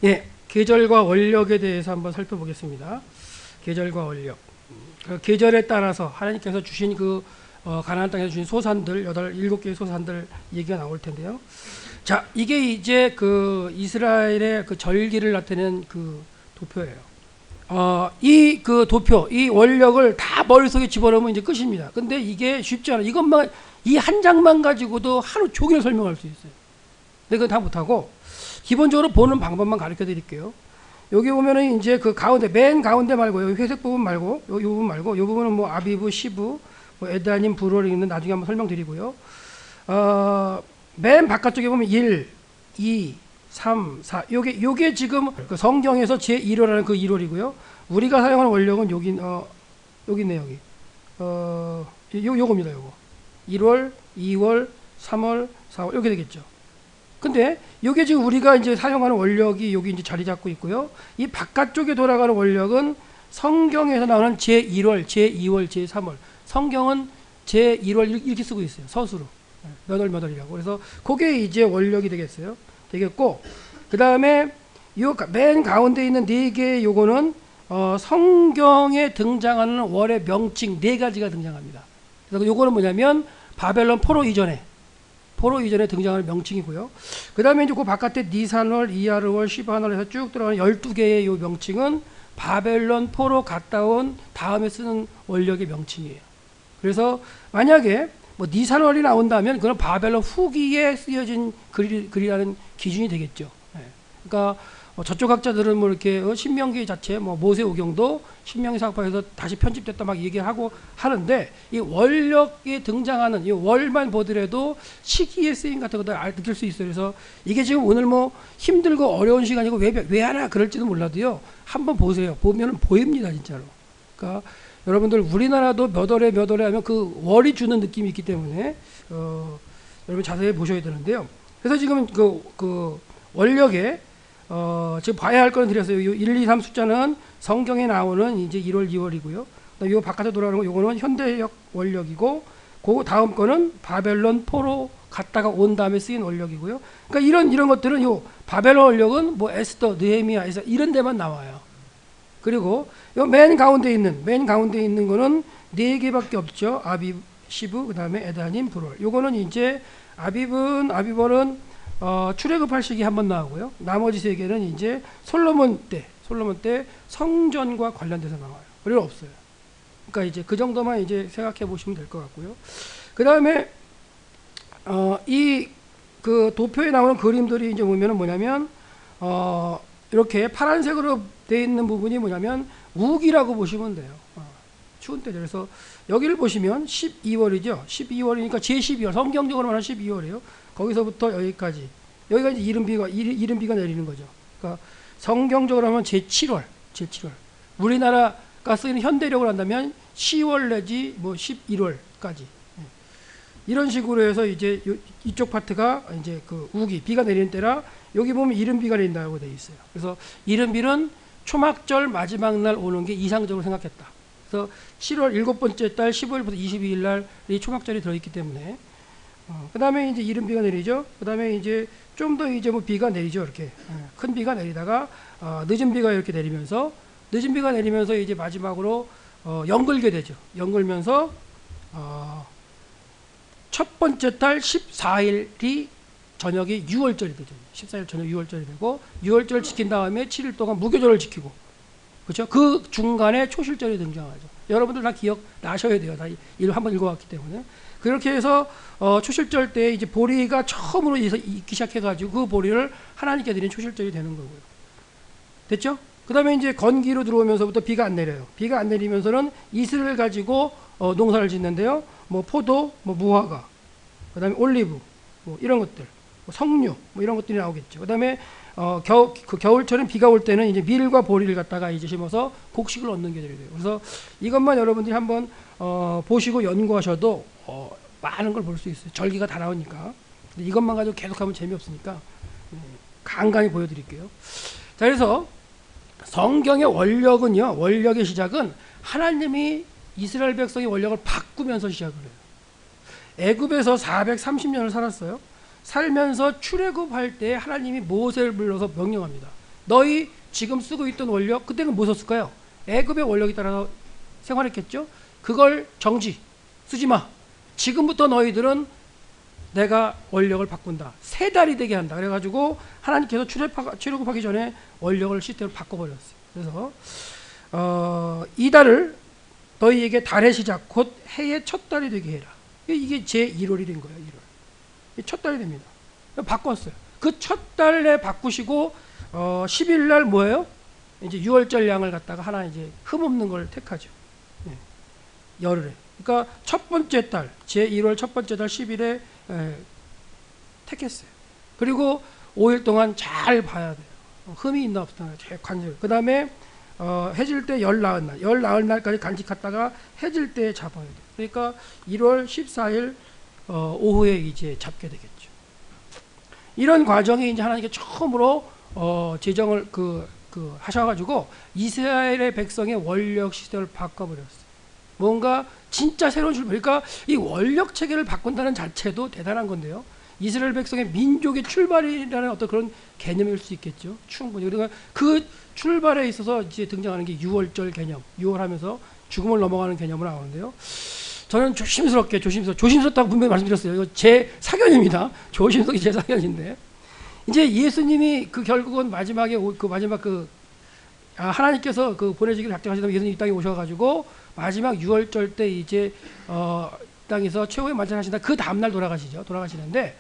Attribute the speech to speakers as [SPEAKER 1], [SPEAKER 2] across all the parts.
[SPEAKER 1] 예, 계절과 원력에 대해서 한번 살펴보겠습니다. 계절과 원력. 그 계절에 따라서 하나님께서 주신 가나안 땅에서 주신 소산들, 7개의 소산들 얘기가 나올 텐데요. 자, 이게 이제 이스라엘의 절기를 나타내는 도표예요. 이 도표, 이 원력을 다 머릿속에 집어넣으면 이제 끝입니다. 근데 이게 쉽지 않아요. 이것만, 이 한 장만 가지고도 하루 종일 설명할 수 있어요. 근데 그건 다 못하고, 기본적으로 보는 방법만 가르쳐 드릴게요. 여기 보면은 이제 가운데, 맨 가운데 말고, 여기 회색 부분 말고, 요 부분 말고, 요 부분은 뭐 아비브, 시브, 뭐 에다님, 브롤이 있는 나중에 한번 설명드리고요. 맨 바깥쪽에 보면 1, 2, 3, 4. 요게 지금 성경에서 제1호라는 1월이고요. 우리가 사용하는 원력은 여기 있네, 여기. 요겁니다, 요거. 1월, 2월, 3월, 4월, 이렇게 되겠죠. 근데 이게 지금 우리가 이제 사용하는 원력이 여기 이제 자리 잡고 있고요. 이 바깥쪽에 돌아가는 원력은 성경에서 나오는 제1월, 제2월, 제3월. 성경은 제1월 이렇게 쓰고 있어요. 서술로. 몇 월이라고. 그래서 그게 이제 원력이 되겠고, 그 다음에 요 맨 가운데 있는 4개의 요거는 성경에 등장하는 월의 명칭 4가지가 등장합니다. 그래서 요거는 뭐냐면 바벨론 포로 이전에 등장하는 명칭이고요. 그 다음에 이제 그 바깥에 니산월, 이야르월, 시바월에서 쭉 들어가는 12개의 요 명칭은 바벨론 포로 갔다 온 다음에 쓰는 원력의 명칭이에요. 그래서 만약에 뭐 니산월이 나온다면 그건 바벨론 후기에 쓰여진 글이라는 기준이 되겠죠. 그러니까 저쪽 학자들은 뭐 이렇게 신명기 자체 뭐 모세오경도 신명기 사학파에서 다시 편집됐다 막 얘기하고 하는데, 이 원력에 등장하는 이 월만 보더라도 시기의 쓰임 같은 것도 느낄 수 있어요. 그래서 이게 지금 오늘 뭐 힘들고 어려운 시간이고 왜 하나 그럴지도 몰라도요, 한번 보세요. 보면은 보입니다, 진짜로. 그러니까 여러분들 우리나라도 몇 월에 하면 그 월이 주는 느낌이 있기 때문에 여러분 자세히 보셔야 되는데요. 그래서 지금 원력에 지금 봐야 할 거는 드렸어요. 1, 2, 3 숫자는 성경에 나오는 이제 1월, 2월이고요. 요 바깥에 돌아가는 거, 요거는 현대적 원력이고, 그 다음 거는 바벨론 포로 갔다가 온 다음에 쓰인 원력이고요. 그러니까 이런 것들은 요 바벨론 원력은 뭐 에스더, 느헤미야, 이런 데만 나와요. 그리고 요 맨 가운데 있는 거는 4개밖에 없죠. 아비브, 시브, 그 다음에 에다님, 브롤. 요거는 이제 아비벌은 출애굽할 시기 한번 나오고요. 나머지 3개는 이제 솔로몬 때 성전과 관련돼서 나와요. 그리고 없어요. 그러니까 이제 그 정도만 이제 생각해 보시면 될 것 같고요. 그 다음에 도표에 나오는 그림들이 이제 보면은 뭐냐면 이렇게 파란색으로 되어 있는 부분이 뭐냐면 우기라고 보시면 돼요. 추운 때죠. 그래서 여기를 보시면 12월이죠. 12월이니까 제12월, 성경적으로 말하면 12월이에요. 거기서부터 여기가 이제 이른비가 내리는 거죠. 그러니까 성경적으로 하면 제7월. 우리나라가 쓰이는 현대력으로 한다면 10월 내지 뭐 11월까지. 이런 식으로 해서 이제 이쪽 파트가 이제 우기, 비가 내리는 때라, 여기 보면 이른비가 내린다고 되어 있어요. 그래서 이른비는 초막절 마지막 날 오는 게 이상적으로 생각했다. 그래서 7월 7번째 달 15일부터 22일 날이 초막절이 들어있기 때문에, 그 다음에 이제 이른비가 내리죠. 그 다음에 이제 좀 더 이제 뭐 비가 내리죠. 이렇게 큰 비가 내리다가 늦은 비가 이렇게 내리면서 이제 마지막으로 연글게 되죠. 연글면서 첫 번째 달 14일이 저녁이 6월절이 되죠. 14일 저녁 6월절이 되고, 6월절 지킨 다음에 7일 동안 무교절을 지키고, 그렇죠? 그 중간에 초실절이 등장하죠. 여러분들 다 기억 나셔야 돼요. 다 한번 읽어왔기 때문에. 그렇게 해서 초실절 때 이제 보리가 처음으로 있기 시작해가지고 그 보리를 하나님께 드린 초실절이 되는 거고요. 됐죠? 그 다음에 이제 건기로 들어오면서부터 비가 안 내려요. 비가 안 내리면서는 이슬을 가지고 농사를 짓는데요. 뭐 포도, 뭐 무화과, 그 다음에 올리브, 뭐 이런 것들, 뭐 석류, 뭐 이런 것들이 나오겠죠. 그 다음에 겨울철엔 비가 올 때는 이제 밀과 보리를 갖다가 이제 심어서 곡식을 얻는 게 돼요. 그래서 이것만 여러분들이 한번 보시고 연구하셔도 많은 걸 볼 수 있어요. 절기가 다 나오니까. 근데 이것만 가지고 계속하면 재미없으니까 간간히 보여드릴게요. 자, 그래서 성경의 원력의 시작은 하나님이 이스라엘 백성의 원력을 바꾸면서 시작을 해요. 애굽에서 430년을 살았어요. 살면서 출애굽할 때 하나님이 모세를 불러서 명령합니다. 너희 지금 쓰고 있던 원력, 그때는 뭐 썼을까요? 애굽의 원력에 따라서 생활했겠죠? 그걸 정지, 쓰지 마. 지금부터 너희들은 내가 원력을 바꾼다. 세 달이 되게 한다. 그래가지고 하나님께서 출애굽하기 전에 원력을 시스템을 바꿔버렸어요. 그래서 이 달을 너희에게 달의 시작, 곧 해의 첫 달이 되게 해라. 이게 제1월이 된 거예요. 1월. 첫 달이 됩니다. 바꿨어요. 그 첫 달에 바꾸시고 10일 날 뭐예요? 이제 6월절 양을 갖다가 하나 이제 흠없는 걸 택하죠. 예. 열흘에. 그러니까 첫 번째 달, 제1월 첫 번째 달 10일에 택했어요. 그리고 5일 동안 잘 봐야 돼요. 흠이 있나 없나 제 관절. 그 다음에 해질 때 열 나흘 날, 열 나흘 날까지 간직했다가 해질 때 잡아야 돼요. 그러니까 1월 14일 오후에 이제 잡게 되겠죠. 이런 과정이 이제 하나님께 처음으로 제정을 하셔가지고 이스라엘의 백성의 원력 시스템을 바꿔버렸어요. 뭔가 진짜 새로운 출발. 그러니까 이 원력 체계를 바꾼다는 자체도 대단한 건데요. 이스라엘 백성의 민족의 출발이라는 어떤 그런 개념일 수 있겠죠. 충분히. 그러니까 그 출발에 있어서 이제 등장하는 게 6월절 개념. 6월 하면서 죽음을 넘어가는 개념으로 나오는데요. 저는 조심스럽다고 분명히 말씀드렸어요. 이거 제 사견입니다. 조심스럽게 제 사견인데. 이제 예수님이 결국은 마지막에 하나님께서 보내주기를 작정하시던 예수님 이 땅에 오셔가지고 마지막 6월절 때 이제 땅에서 최후의 만찬하신다. 그 다음날 돌아가시는데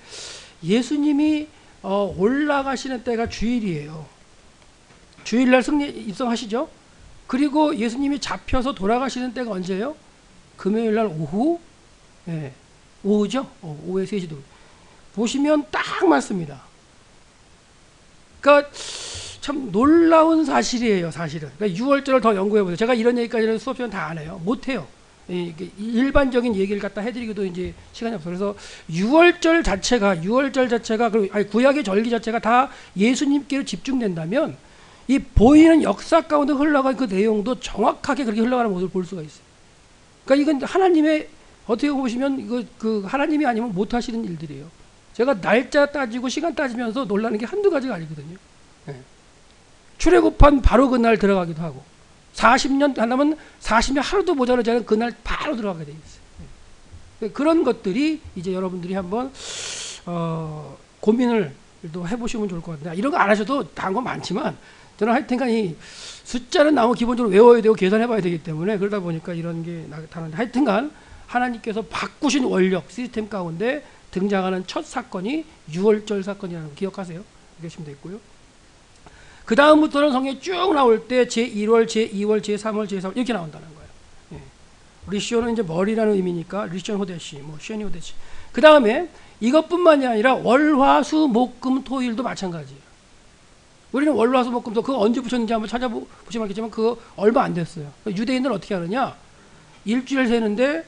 [SPEAKER 1] 예수님이 올라가시는 때가 주일이에요. 주일날 입성하시죠. 그리고 예수님이 잡혀서 돌아가시는 때가 언제예요? 금요일날 오후, 네, 오후죠. 오후에 3시도 보시면 딱 맞습니다. 그러니까 참 놀라운 사실이에요, 사실은. 그러니까 6월절을 더 연구해보세요. 제가 이런 얘기까지는 수업 시간 다 안 해요. 못해요. 일반적인 얘기를 갖다 해드리기도 이제 시간이 없어요. 그래서 6월절 자체가, 그리고 구약의 절기 자체가 다 예수님께로 집중된다면 이 보이는 역사 가운데 흘러간 그 내용도 정확하게 그렇게 흘러가는 모습을 볼 수가 있어요. 그러니까 이건 하나님의, 어떻게 보시면 하나님이 아니면 못 하시는 일들이에요. 제가 날짜 따지고 시간 따지면서 놀라는 게 한두 가지가 아니거든요. 네. 출애굽한 바로 그날 들어가기도 하고 40년 한다면 40년 하루도 모자라지 않은 그날 바로 들어가게 돼 있어요. 네. 그런 것들이 이제 여러분들이 한번 고민을 또 해보시면 좋을 것 같아요. 이런 거 안 하셔도 다른 건 많지만 저는 하여튼간 이 숫자는 나무 기본적으로 외워야 되고 계산해봐야 되기 때문에 그러다 보니까 이런 게 나타나는데 하여튼간 하나님께서 바꾸신 원력 시스템 가운데 등장하는 첫 사건이 6월절 사건이라는 거 기억하세요. 그러시면 되겠고요. 그 다음부터는 성경에 쭉 나올 때 제1월, 제2월, 제3월, 제4월 이렇게 나온다는 거예요. 예. 리쇼는 이제 머리라는 의미니까 리션 호데시, 쉐니 호데시. 그 다음에 이것뿐만이 아니라 월, 화, 수, 목, 금, 토, 일도 마찬가지예요. 우리는 월, 화, 수, 목, 금, 토 그거 언제 붙였는지 한번 찾아보시면 알겠지만 그거 얼마 안 됐어요. 유대인들은 어떻게 하느냐? 일주일 세는데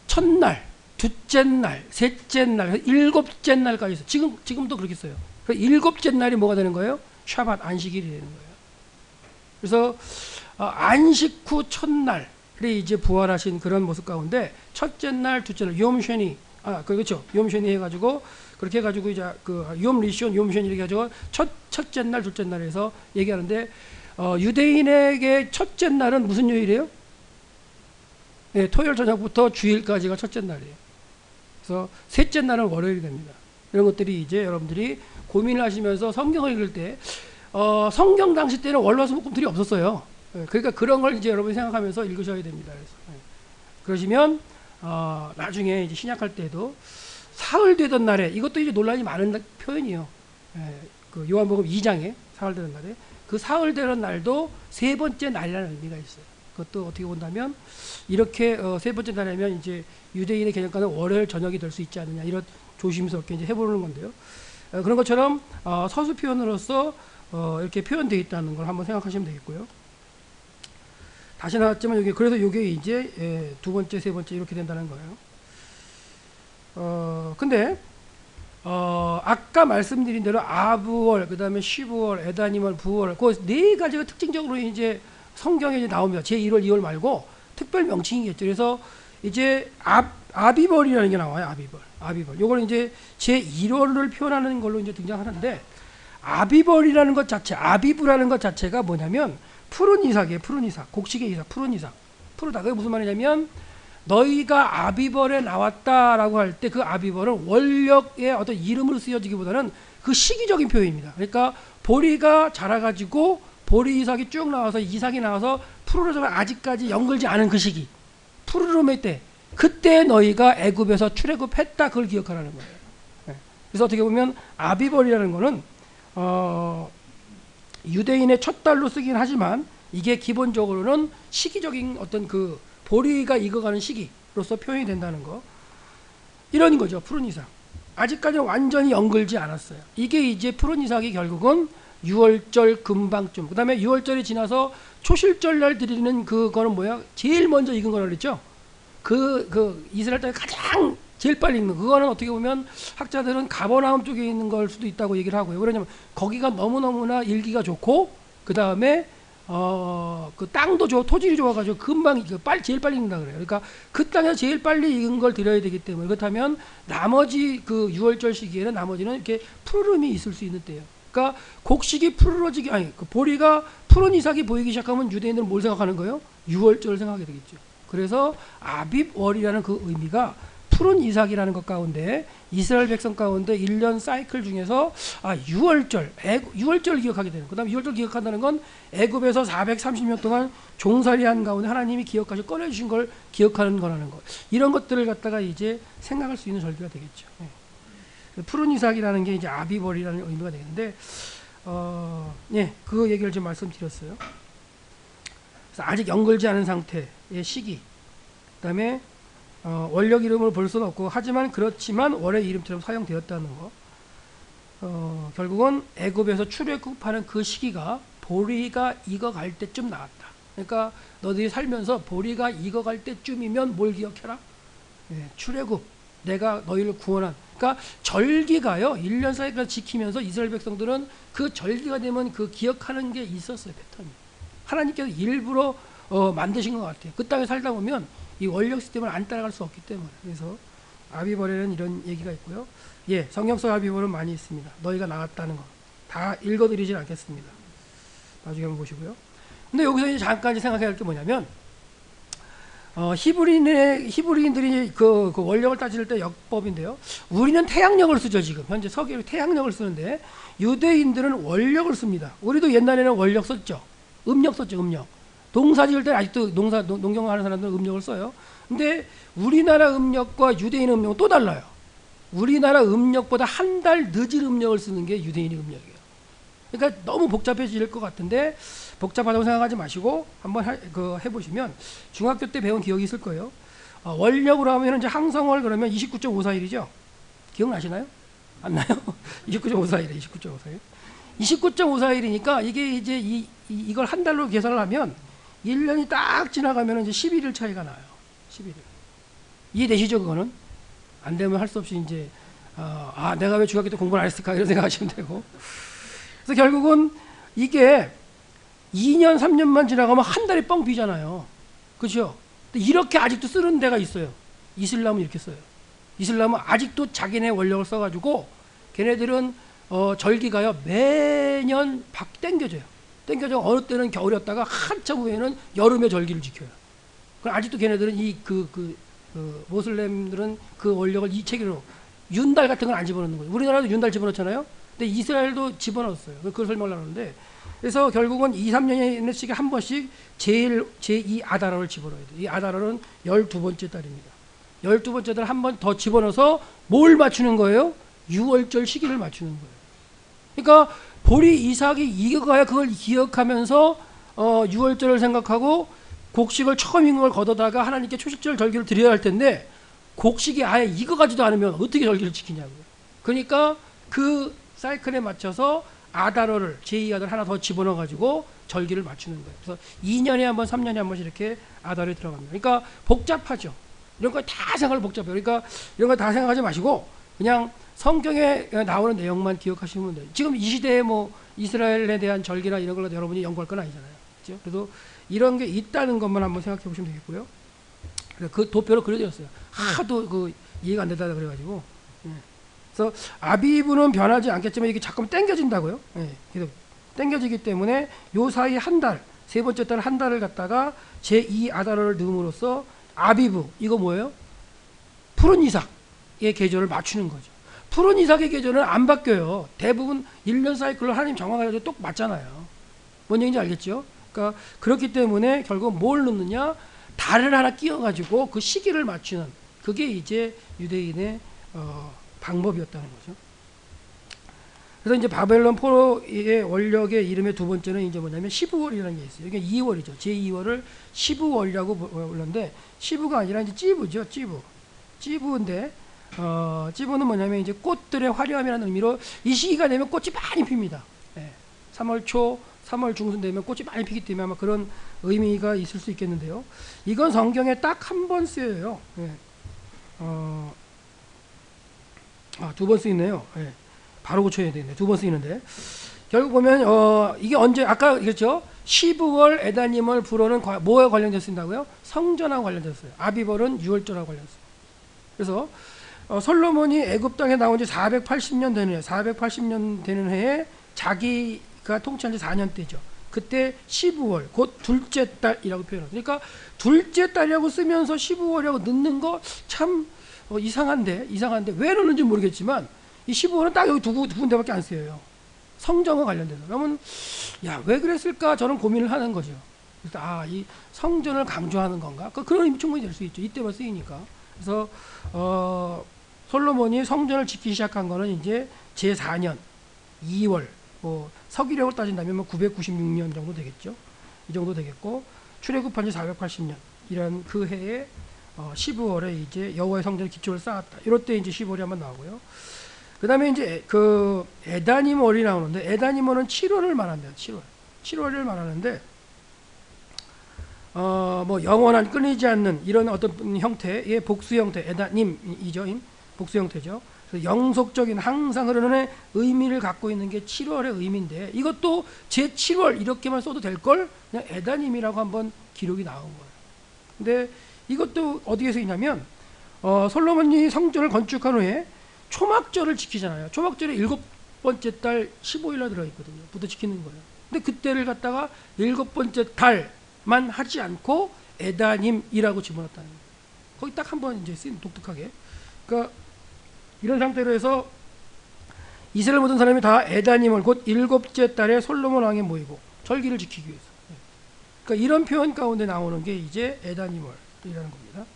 [SPEAKER 1] 첫날, 둘째 날, 셋째 날, 일곱째 날까지 있어요. 지금도 그렇게 써요. 일곱째 날이 뭐가 되는 거예요? 샤밧, 안식일이 되는 거예요. 그래서 안식 후 첫날이 이제 부활하신 그런 모습 가운데 첫째 날, 둘째 날, 욤쉐니, 그렇죠. 욤쉐니 해가지고 그렇게 해가지고 이제 욤 리션, 욤쉐니 이렇게 해가지고 첫째 날, 둘째 날에서 얘기하는데 유대인에게 첫째 날은 무슨 요일이에요? 네, 토요일 저녁부터 주일까지가 첫째 날이에요. 그래서 셋째 날은 월요일이 됩니다. 이런 것들이 이제 여러분들이 고민을 하시면서 성경을 읽을 때 성경 당시 때는 월화수목금틀이 없었어요. 그러니까 그런 걸 이제 여러분이 생각하면서 읽으셔야 됩니다. 그러시면 나중에 이제 신약할 때도 사흘 되던 날에 이것도 이제 논란이 많은 표현이에요. 그 요한복음 2장에 사흘 되던 날에 그 사흘 되는 날도 세 번째 날이라는 의미가 있어요. 그것도 어떻게 본다면 이렇게 세 번째 날이면 이제 유대인의 개념과는 월요일 저녁이 될 수 있지 않느냐 이런 조심스럽게 이제 해보는 건데요. 그런 것처럼 서술 표현으로서 이렇게 표현되어 있다는 걸 한번 생각하시면 되겠고요. 다시 나왔지만 그래서 이게 이제 두 번째, 세 번째 이렇게 된다는 거예요. 근데 아까 말씀드린 대로 아부월, 그 다음에 시부월, 에다님월, 부월, 그 네 가지가 특징적으로 이제 성경에 이제 나옵니다. 제1월, 2월 말고 특별 명칭이겠죠. 그래서 이제 아비벌이라는 게 나와요. 아비벌. 요거는 이제 제1월을 표현하는 걸로 이제 등장하는데 아비벌이라는 것 자체, 아비브라는 것 자체가 뭐냐면 푸른 이삭이에요. 푸른 이삭, 곡식의 이삭, 푸른 이삭. 푸르다. 그게 무슨 말이냐면 너희가 아비벌에 나왔다라고 할 때 그 아비벌은 원력의 어떤 이름으로 쓰여지기보다는 그 시기적인 표현입니다. 그러니까 보리가 자라가지고 보리 이삭이 쭉 나와서 이삭이 나와서 푸르르면 아직까지 연글지 않은 그 시기, 푸르름의 때, 그때 너희가 애굽에서 출애굽했다, 그걸 기억하라는 거예요. 네. 그래서 어떻게 보면 아비벌이라는 거는 유대인의 첫 달로 쓰긴 하지만 이게 기본적으로는 시기적인 어떤 그 보리가 익어가는 시기로서 표현이 된다는 거, 이런 거죠. 푸른 이삭. 아직까지는 완전히 연글지 않았어요. 이게 이제 푸른 이삭이 결국은 6월절 금방쯤, 그 다음에 6월절이 지나서 초실절 날 드리는 그거는 뭐야? 제일 먼저 익은 거라 그랬죠? 그 이스라엘 땅에 가장 제일 빨리 익는, 그거는 어떻게 보면 학자들은 가버나움 쪽에 있는 걸 수도 있다고 얘기를 하고요. 왜냐면 거기가 너무너무나 일기가 좋고, 그 다음에 그 땅도 좋아, 토질이 좋아가지고 금방 제일 빨리 익는다 그래요. 그러니까 그 땅에서 제일 빨리 익은 걸 드려야 되기 때문에, 그렇다면 나머지 그 6월절 시기에는 나머지는 이렇게 푸르름이 있을 수 있는 때예요. 그러니까 곡식이 푸르러지기, 아니 그 보리가 푸른 이삭이 보이기 시작하면 유대인들은 뭘 생각하는 거예요? 6월절을 생각하게 되겠죠. 그래서 아빕월이라는 그 의미가 푸른 이삭이라는 것 가운데, 이스라엘 백성 가운데 1년 사이클 중에서 6월절 기억하게 되는, 그 다음에 6월절 기억한다는 건 애굽에서 430년 동안 종살이한 가운데 하나님이 기억하시고 꺼내주신 걸 기억하는 거라는 것, 이런 것들을 갖다가 이제 생각할 수 있는 절기가 되겠죠. 네. 푸른 이삭이라는 게 이제 아비벌이라는 의미가 되는데, 예, 그 얘기를 좀 말씀드렸어요. 그래서 아직 연글지 않은 상태의 시기, 그 다음에 원력 이름을 볼 수는 없고, 하지만 그렇지만 월의 이름처럼 사용되었다는 거. 결국은 애굽에서 출애굽하는 그 시기가 보리가 익어갈 때쯤 나왔다. 그러니까 너희들이 살면서 보리가 익어갈 때쯤이면 뭘 기억해라? 예, 출애굽, 내가 너희를 구원한. 그러니까 절기가요, 1년 사이클을 지키면서 이스라엘 백성들은 그 절기가 되면 그 기억하는 게 있었어요, 패턴이. 하나님께서 일부러 만드신 것 같아요. 그 땅에 살다 보면 이 원력 시스템을 안 따라갈 수 없기 때문에. 그래서 아비벌에는 이런 얘기가 있고요. 예, 성경 속 아비벌은 많이 있습니다. 너희가 나왔다는 거 다 읽어드리진 않겠습니다. 나중에 한번 보시고요. 근데 여기서 이제 잠깐 생각해야 할 게 뭐냐면, 히브리인들이 그 원력을 따질 때 역법인데요. 우리는 태양력을 쓰죠. 지금 현재 서기로 태양력을 쓰는데 유대인들은 원력을 씁니다. 우리도 옛날에는 원력 썼죠. 음력 썼죠. 음력. 농사 지을 때 아직도 농경하는 사람들은 음력을 써요. 근데 우리나라 음력과 유대인 음력은 또 달라요. 우리나라 음력보다 한 달 늦은 음력을 쓰는 게 유대인의 음력이에요. 그러니까 너무 복잡해질 것 같은데 복잡하다고 생각하지 마시고 한번 해보시면 중학교 때 배운 기억이 있을 거예요. 원력으로 하면 이제 항성월 그러면 29.541이죠. 기억나시나요? 안 나요? 29.541이에요. 29.541. 29.541이니까 이게 이제 이걸 한 달로 계산을 하면 1년이 딱 지나가면 이제 11일 차이가 나요. 11일. 이해되시죠? 그거는? 안 되면 할 수 없이 이제, 내가 왜 중학교 때 공부를 안 했을까? 이런 생각하시면 되고. 그래서 결국은 이게 2년, 3년만 지나가면 한 달이 뻥 비잖아요. 그죠? 이렇게 아직도 쓰는 데가 있어요. 이슬람은 이렇게 써요. 이슬람은 아직도 자기네 원력을 써가지고 걔네들은 절기가요, 매년 땡겨져요. 땡겨져. 어느 때는 겨울이었다가 한참 후에는 여름에 절기를 지켜요. 그럼 아직도 걔네들은 모슬렘들은 그 원력을 이 체계로, 윤달 같은 건 안 집어넣는 거예요. 우리나라도 윤달 집어넣잖아요. 근데 이스라엘도 집어넣었어요. 그걸 설명을 하는데, 그래서 결국은 2, 3년씩 한 번씩 제2 아다라를 집어넣어야 돼요. 이 아다라는 12번째 달입니다. 12번째 달 한 번 더 집어넣어서 뭘 맞추는 거예요? 6월절 시기를 맞추는 거예요. 그러니까 보리 이삭이 익어가야 그걸 기억하면서 6월절을 생각하고 곡식을 처음 익은 걸 걷어다가 하나님께 초식절 절기를 드려야 할 텐데, 곡식이 아예 익어가지도 않으면 어떻게 절기를 지키냐고요. 그러니까 그 사이클에 맞춰서 아다러를, 제2아들 하나 더 집어넣어가지고 절기를 맞추는 거예요. 그래서 2년에 한 번, 3년에 한 번씩 이렇게 아다러에 들어갑니다. 그러니까 복잡하죠. 이런 거 다 생각을 복잡해요. 그러니까 이런 거 다 생각하지 마시고 그냥 성경에 나오는 내용만 기억하시면 돼요. 지금 이 시대에 뭐 이스라엘에 대한 절기나 이런 걸로 여러분이 연구할 건 아니잖아요. 그렇죠? 그래도 이런 게 있다는 것만 한번 생각해 보시면 되겠고요. 그 도표로 그려드렸어요. 하도 이해가 안 된다 그래가지고 그래서 아비브는 변하지 않겠지만 이게 자꾸 당겨진다고요. 예, 계속 당겨지기 때문에 요 사이 한 달, 세 번째 달 한 달을 갖다가 제2 아달을 넣음으로써 아비브 이거 뭐예요? 푸른 이삭의 계절을 맞추는 거죠. 푸른 이삭의 계절은 안 바뀌어요. 대부분 1년 사이클로 하나님 정화가지고 똑 맞잖아요. 뭔 얘기인지 알겠죠? 그러니까 그렇기 때문에 결국 뭘 넣느냐? 달을 하나 끼워가지고 그 시기를 맞추는 그게 이제 유대인의 방법이었다는 거죠. 그래서 이제 바벨론 포로의 원력의 이름의 두 번째는 이제 뭐냐면 시브월이라는 게 있어요. 이게 2월이죠. 제2월을 시브월이라고 불렀는데 시브가 아니라 이제 찌부죠. 찌부인데 찌부는 뭐냐면 이제 꽃들의 화려함이라는 의미로 이 시기가 되면 꽃이 많이 핍니다. 예. 3월 초, 3월 중순 되면 꽃이 많이 피기 때문에 아마 그런 의미가 있을 수 있겠는데요. 이건 성경에 딱 한 번 쓰여요. 예. 두 번 쓰이네요. 예. 바로 고쳐야 되겠네. 두 번 쓰이는데 결국 보면 이게 언제 아까 그랬죠. 시브월 에다님을 불어는 뭐에 관련돼서 쓴다고요? 성전하고 관련됐어요. 아비벌은 유월절하고 관련됐어요. 그래서 솔로몬이 애굽 땅에 나온 지 480년 되는 해, 480년 되는 해에 자기가 통치한 지 4년 때죠. 그때 시브월 곧 둘째 달이라고 표현해요. 그러니까 둘째 달이라고 쓰면서 시브월이라고 넣는 거 참 이상한데 왜 넣는지 모르겠지만 이 15월은 딱 여기 두 군데밖에 안 쓰여요. 성전과 관련돼서. 그러면 야, 왜 그랬을까 저는 고민을 하는 거죠. 그래서 이 성전을 강조하는 건가? 그런 의미 충분히 될 수 있죠. 이때만 쓰이니까. 그래서 솔로몬이 성전을 짓기 시작한 거는 이제 제4년 2월 서기력을 따진다면 996년 정도 되겠죠. 이 정도 되겠고 출애굽한 지 480년 이런 그 해에 12월에 이제 여호와의 성전의 기초를 쌓았다. 이럴 때 이제 15월이 한번 나오고요. 그 다음에 이제 그 에다님월이 나오는데 에다님월은 7월을 말한대요. 7월을 말하는데 뭐 영원한 끊이지 않는 이런 어떤 형태의 복수 형태 에다님이죠. 복수 형태죠. 그래서 영속적인 항상 흐르는 의미를 갖고 있는 게 7월의 의미인데 이것도 제 7월 이렇게만 써도 될걸 그냥 에다님이라고 한번 기록이 나온 거예요. 근데 이것도 어디에서 있냐면 솔로몬이 성전을 건축한 후에 초막절을 지키잖아요. 초막절이 7번째 달 15일날 들어있거든요. 부터 지키는 거예요. 근데 그때를 갖다가 7번째 달만 하지 않고 에다님이라고 집어넣었다는 거예요. 거기 딱 한 번 이제 쓰인 독특하게. 그러니까 이런 상태로 해서 이스라엘 모든 사람이 다 에다님을 곧 7째 달에 솔로몬 왕에 모이고 절기를 지키기 위해서. 그러니까 이런 표현 가운데 나오는 게 이제 에다님월이라는 겁니다.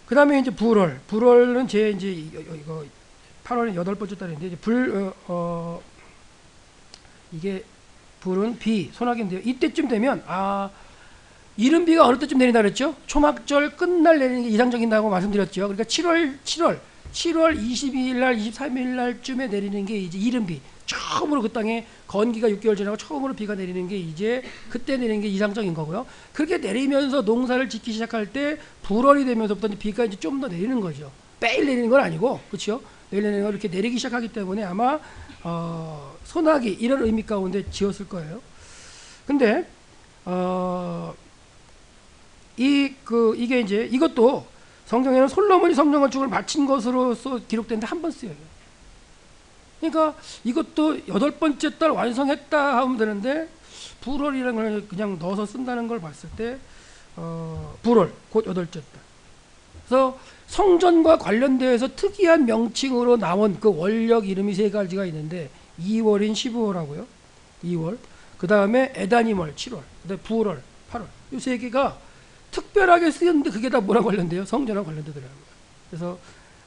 [SPEAKER 1] 그 다음에 이제 불월은 제 이제 이거 8월의 8번째 달인데 이제 이게 불은 비 소나기인데요. 이때쯤 되면 이른 비가 어느 때쯤 내린다 그랬죠? 초막절 끝날 내리는 게 이상적이라고 말씀드렸죠. 그러니까 7월 22일 날 23일 날쯤에 내리는 게 이제 이른 비. 처음으로 그 땅에 건기가 6개월 지나고 처음으로 비가 내리는 게 이제 그때 내리는 게 이상적인 거고요. 그렇게 내리면서 농사를 짓기 시작할 때 불월이 되면서부터 이제 비가 이제 좀 더 내리는 거죠. 매일 내리는 건 아니고, 그렇죠? 매일 내리는 건 이렇게 내리기 시작하기 때문에 아마 소나기 이런 의미 가운데 지었을 거예요. 근데 이게 이제 이것도 성경에는 솔로몬이 성전 건축을 마친 것으로서 기록되는데 한 번 쓰여요. 그러니까 이것도 8번째 달 완성했다 하면 되는데 불월이라는 걸 그냥 넣어서 쓴다는 걸 봤을 때 불월 곧 8째 달. 그래서 성전과 관련돼서 특이한 명칭으로 나온 그 원력 이름이 세 가지가 있는데 2월인 15월하고요. 2월. 그 다음에 에다님월 7월. 그다음에 부월 8월. 이 세 개가 특별하게 쓰였는데 그게 다 뭐랑 관련돼요? 성전하고 관련되더라고요. 그래서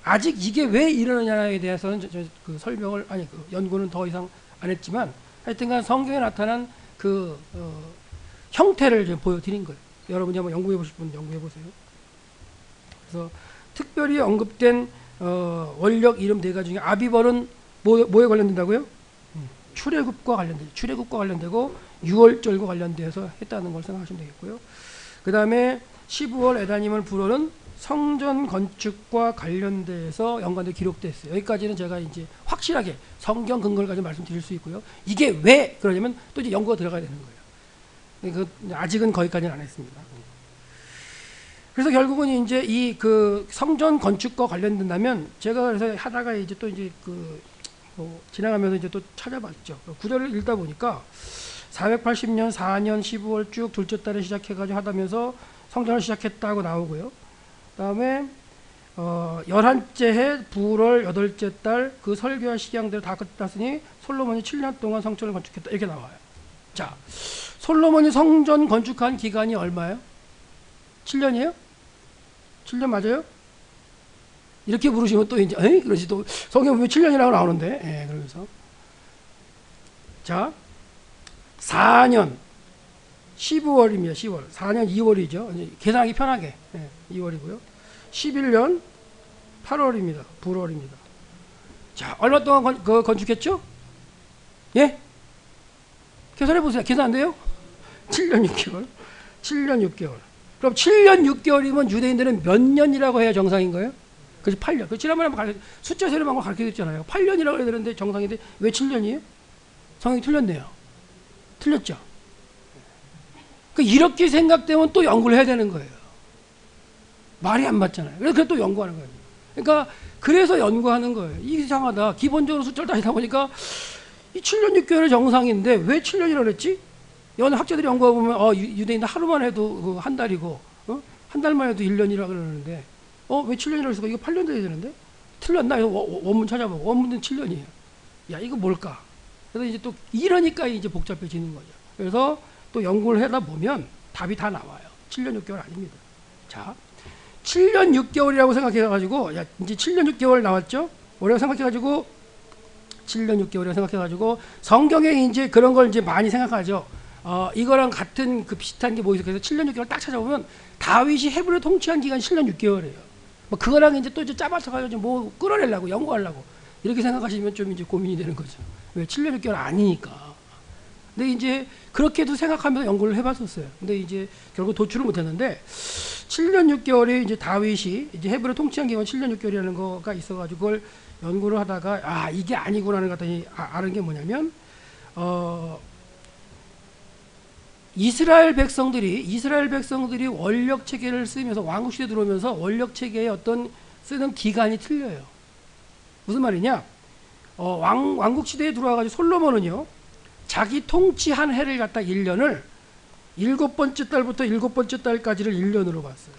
[SPEAKER 1] 아직 이게 왜 이러느냐에 대해서는 그 설명을 그 연구는 더 이상 안 했지만 하여튼간 성경에 나타난 그 형태를 좀 보여드린 거예요. 여러분이 한번 연구해 보실 분 연구해 보세요. 그래서 특별히 언급된 원력 이름 네 가지 중에 아비벌은 뭐에 관련된다고요? 출애굽과 관련되고 6월절과 관련돼서 했다는 걸 생각하시면 되겠고요. 그 다음에 15월 에다님을 불어는 성전 건축과 관련돼서 연관돼 기록됐어요. 여기까지는 제가 이제 확실하게 성경 근거를 가지고 말씀드릴 수 있고요. 이게 왜 그러냐면 또 이제 연구가 들어가야 되는 거예요. 아직은 거기까지는 안 했습니다. 그래서 결국은 이제 이 그 성전 건축과 관련된다면 제가 그래서 하다가 이제 또 이제 그 뭐 지나가면서 이제 또 찾아봤죠. 구절을 읽다 보니까 480년 4년 12월 쭉 둘째 달에 시작해가지고 하다면서 성전을 시작했다고 나오고요. 그다음에 11째 해 부월 8째 달 그 설교와 식양대로 다 끝났으니 솔로몬이 7년 동안 성전을 건축했다 이렇게 나와요. 자, 솔로몬이 성전 건축한 기간이 얼마예요? 7년이에요? 7년 맞아요? 이렇게 물으시면 또 이제 에이? 그러지 또 성경 보면 7년이라고 나오는데 예, 그러면서 자 4년 12월입니다. 10월 4년 2월이죠. 계산하기 편하게 2월이고요. 11년 8월입니다. 불월입니다. 자 얼마 동안 건축했죠? 예? 계산해 보세요. 계산 안 돼요? 7년 6개월 7년 6개월 그럼 7년 6개월이면 유대인들은 몇 년이라고 해야 정상인 거예요? 그래서 8년. 그 지난번에 한번 숫자 세려만 가르쳐 줬잖아요. 8년이라고 해야 되는데 정상인데 왜 7년이에요? 성경이 틀렸네요. 틀렸죠? 이렇게 생각되면 또 연구를 해야 되는 거예요. 말이 안 맞잖아요. 그래서 또 연구하는 거예요. 그러니까 그래서 연구하는 거예요. 이상하다. 기본적으로 숫자를 따지다 보니까 이 7년 6개월의 정상인데 왜 7년이라고 그랬지? 학자들이 연구해보면 유대인들 하루만 해도 한 달이고 한 달만 해도 1년이라고 그러는데 왜 7년이라고 해서 이거 8년 돼야 되는데? 틀렸나? 원문 찾아보고 원문은 7년이에요. 야 이거 뭘까? 그래서 이제 또 이러니까 이제 복잡해지는 거죠. 그래서 또 연구를 하다 보면 답이 다 나와요. 7년 6개월 아닙니다. 자 7년 6개월이라고 생각해가지고 야 이제 7년 6개월 나왔죠? 뭐라고 생각해가지고 7년 6개월이라고 생각해가지고 성경에 이제 그런 걸 이제 많이 생각하죠. 이거랑 같은 그 비슷한 게 뭐 있어? 그래서 7년 6개월 딱 찾아보면 다윗이 헤브를 통치한 기간이 7년 6개월이에요. 뭐 그거랑 이제 또 이제 짜맞춰가지고 뭐 끌어내려고 연구하려고 이렇게 생각하시면 좀 이제 고민이 되는 거죠. 왜 7년 6개월 아니니까. 근데 이제 그렇게도 생각하면서 연구를 해봤었어요. 근데 이제 결국 도출을 못했는데 7년 6개월이 이제 다윗이 이제 헤브를 통치한 기간 7년 6개월이라는 거가 있어가지고 그걸 연구를 하다가 이게 아니구나는 것 같더니 아는 게 뭐냐면 이스라엘 백성들이 원력 체계를 쓰면서 왕국 시대 들어오면서 원력 체계의 어떤 쓰는 기간이 틀려요. 무슨 말이냐? 왕국 시대에 들어와가지고 솔로몬은요, 자기 통치한 해를 갖다 1년을 7번째 달부터 7번째 달까지를 1년으로 봤어요.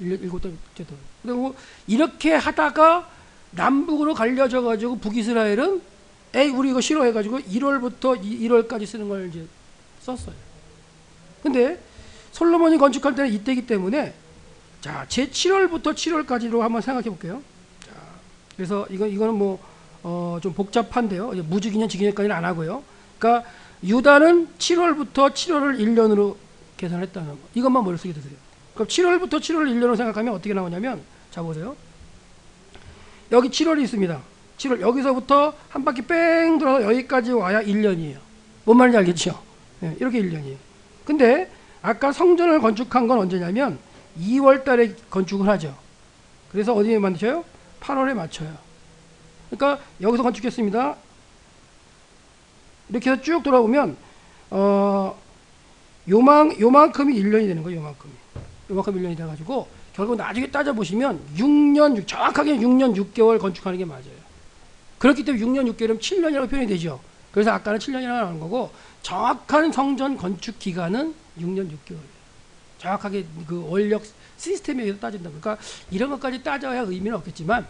[SPEAKER 1] 7번째 달. 그리고 이렇게 하다가 남북으로 갈려져가지고 북이스라엘은 우리 이거 싫어해가지고 1월부터 1월까지 쓰는 걸 이제 썼어요. 근데 솔로몬이 건축할 때는 이때이기 때문에 자, 제 7월부터 7월까지로 한번 생각해 볼게요. 자, 그래서 이거는 뭐 좀 복잡한데요. 무주기년 직기년까지는 안 하고요. 그러니까 유다는 7월부터 7월을 1년으로 계산했다는 거. 이것만 머릿속에 드세요. 그럼 7월부터 7월을 1년으로 생각하면 어떻게 나오냐면 자 보세요. 여기 7월이 있습니다. 7월 여기서부터 한 바퀴 뺑 돌아서 여기까지 와야 1년이에요. 뭔 말인지 알겠죠? 네, 이렇게 1년이에요. 근데 아까 성전을 건축한 건 언제냐면 2월 달에 건축을 하죠. 그래서 어디에 맞춰요? 8월에 맞춰요. 그러니까 여기서 건축했습니다. 이렇게 해서 쭉 돌아오면 요만큼이 1년이 되는 거예요. 요만큼 1년이 돼가지고 결국 나중에 따져보시면 정확하게 6년 6개월 건축하는 게 맞아요. 그렇기 때문에 6년 6개월이면 7년이라고 표현이 되죠. 그래서 아까는 7년이라고 하는 거고 정확한 성전 건축 기간은 6년 6개월이에요. 정확하게 그 원력 시스템에 의해서 따진다. 그러니까 이런 것까지 따져야 의미는 없겠지만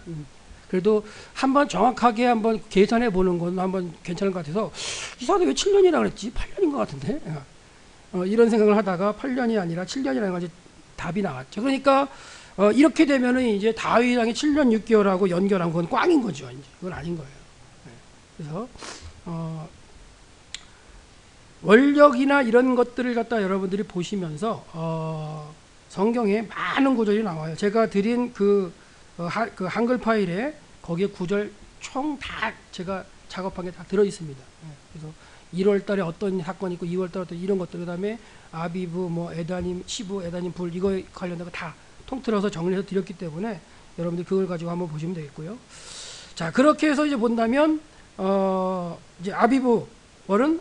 [SPEAKER 1] 그래도 한번 정확하게 한번 계산해 보는 건 한번 괜찮을 것 같아서 이 사람이 왜 7년이라고 그랬지? 8년인 것 같은데? 이런 생각을 하다가 8년이 아니라 7년이라는 것이 답이 나왔죠. 그러니까 이렇게 되면은 이제 다윗왕이 7년 6개월하고 연결한 건 꽝인 거죠. 이제 그건 아닌 거예요. 그래서 원력이나 이런 것들을 갖다 여러분들이 보시면서 성경에 많은 구절이 나와요. 제가 드린 그 한글 파일에 거기에 구절 총 다 제가 작업한 게 다 들어 있습니다. 그래서 1월 달에 어떤 사건이 있고 2월 달에 어떤 이런 것들 그다음에 아비브 뭐 에다님 시부 에다님 불 이거에 관련된 거 다 통틀어서 정리해서 드렸기 때문에 여러분들 그걸 가지고 한번 보시면 되겠고요. 자, 그렇게 해서 이제 본다면 이제 아비벌은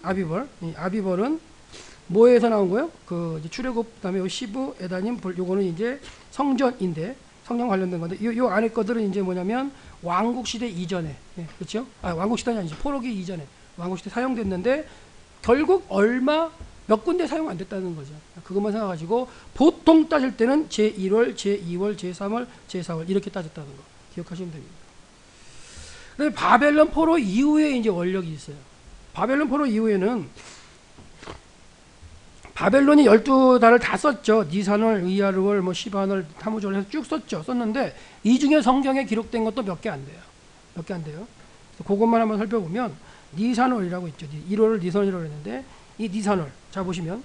[SPEAKER 1] 뭐에서 나온 거예요? 그 이제 출애굽 그다음에 요 시부 에다님 요거는 이제 성전인데 성전 관련된 건데 요 안에 것들은 이제 뭐냐면 왕국 시대 이전에 예, 그렇죠? 아 왕국 시대는 아니죠. 포로기 이전에 왕국 시대 사용됐는데 결국 얼마 몇 군데 사용 안 됐다는 거죠. 그것만 생각하시고 보통 따질 때는 제1월, 제2월, 제3월, 제4월 이렇게 따졌다는 거 기억하시면 됩니다. 그다음에 바벨론 포로 이후에 이제 원력이 있어요. 바벨론 포로 이후에는 바벨론이 12달을 다 썼죠. 니산월, 의야르월, 뭐 시반월, 타무절 해서 쭉 썼는데 이 중에 성경에 기록된 것도 몇 개 안 돼요. 몇 개 안 돼요. 그래서 그것만 한번 살펴보면 니산월이라고 있죠. 1월을 니산월이라고 했는데 이 니산월 자 보시면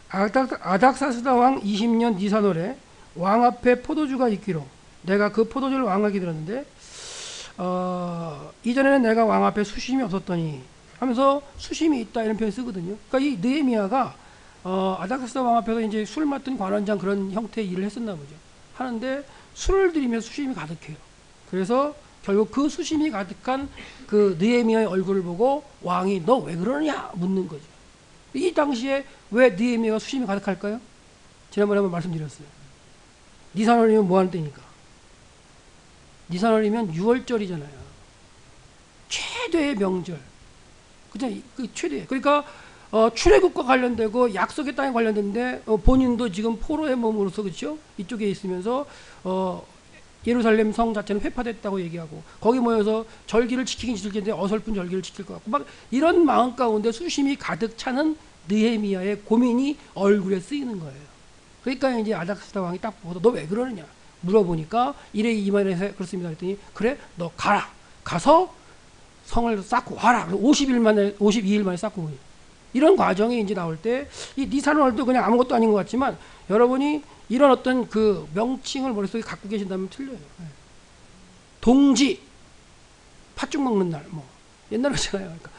[SPEAKER 1] 아닥사스다 왕 20년 니산월에 왕 앞에 포도주가 있기로 내가 그 포도주를 왕에게 들었는데 이전에는 내가 왕 앞에 수심이 없었더니 하면서 수심이 있다 이런 표현 쓰거든요. 그러니까 이 느헤미야가 아닥사스다 왕 앞에서 이제 술 맡은 관원장 그런 형태의 일을 했었나 보죠. 하는데 술을 들이며 수심이 가득해요. 그래서 결국 그 수심이 가득한 그 느헤미야의 얼굴을 보고 왕이 너 왜 그러느냐 묻는 거죠. 이 당시에 왜 느헤미야가 수심이 가득할까요? 지난번에 한번 말씀드렸어요. 니산월이면 뭐 하는 때니까? 니산월이면 6월절이잖아요. 최대의 명절. 그죠? 그 최대. 그러니까 출애굽과 관련되고 약속의 땅에 관련된데 본인도 지금 포로의 몸으로서 그렇죠? 이쪽에 있으면서 예루살렘 성 자체는 회파됐다고 얘기하고 거기 모여서 절기를 지키긴 지킬 텐데 어설픈 절기를 지킬 것 같고 막 이런 마음 가운데 수심이 가득 차는 느헤미야의 고민이 얼굴에 쓰이는 거예요. 그러니까 이제 아닥사스다 왕이 딱 보고서 너 왜 그러느냐 물어보니까 이래 이만해서 그렇습니다 그랬더니 그래 너 가라 가서 성을 쌓고 와라 52일 만에 쌓고 오니 이런 과정이 이제 나올 때 이 니산월도 그냥 아무것도 아닌 것 같지만 여러분이 이런 어떤 그 명칭을 머릿속에 갖고 계신다면 틀려요. 동지 팥죽 먹는 날 뭐 옛날에 있잖아요. 그러니까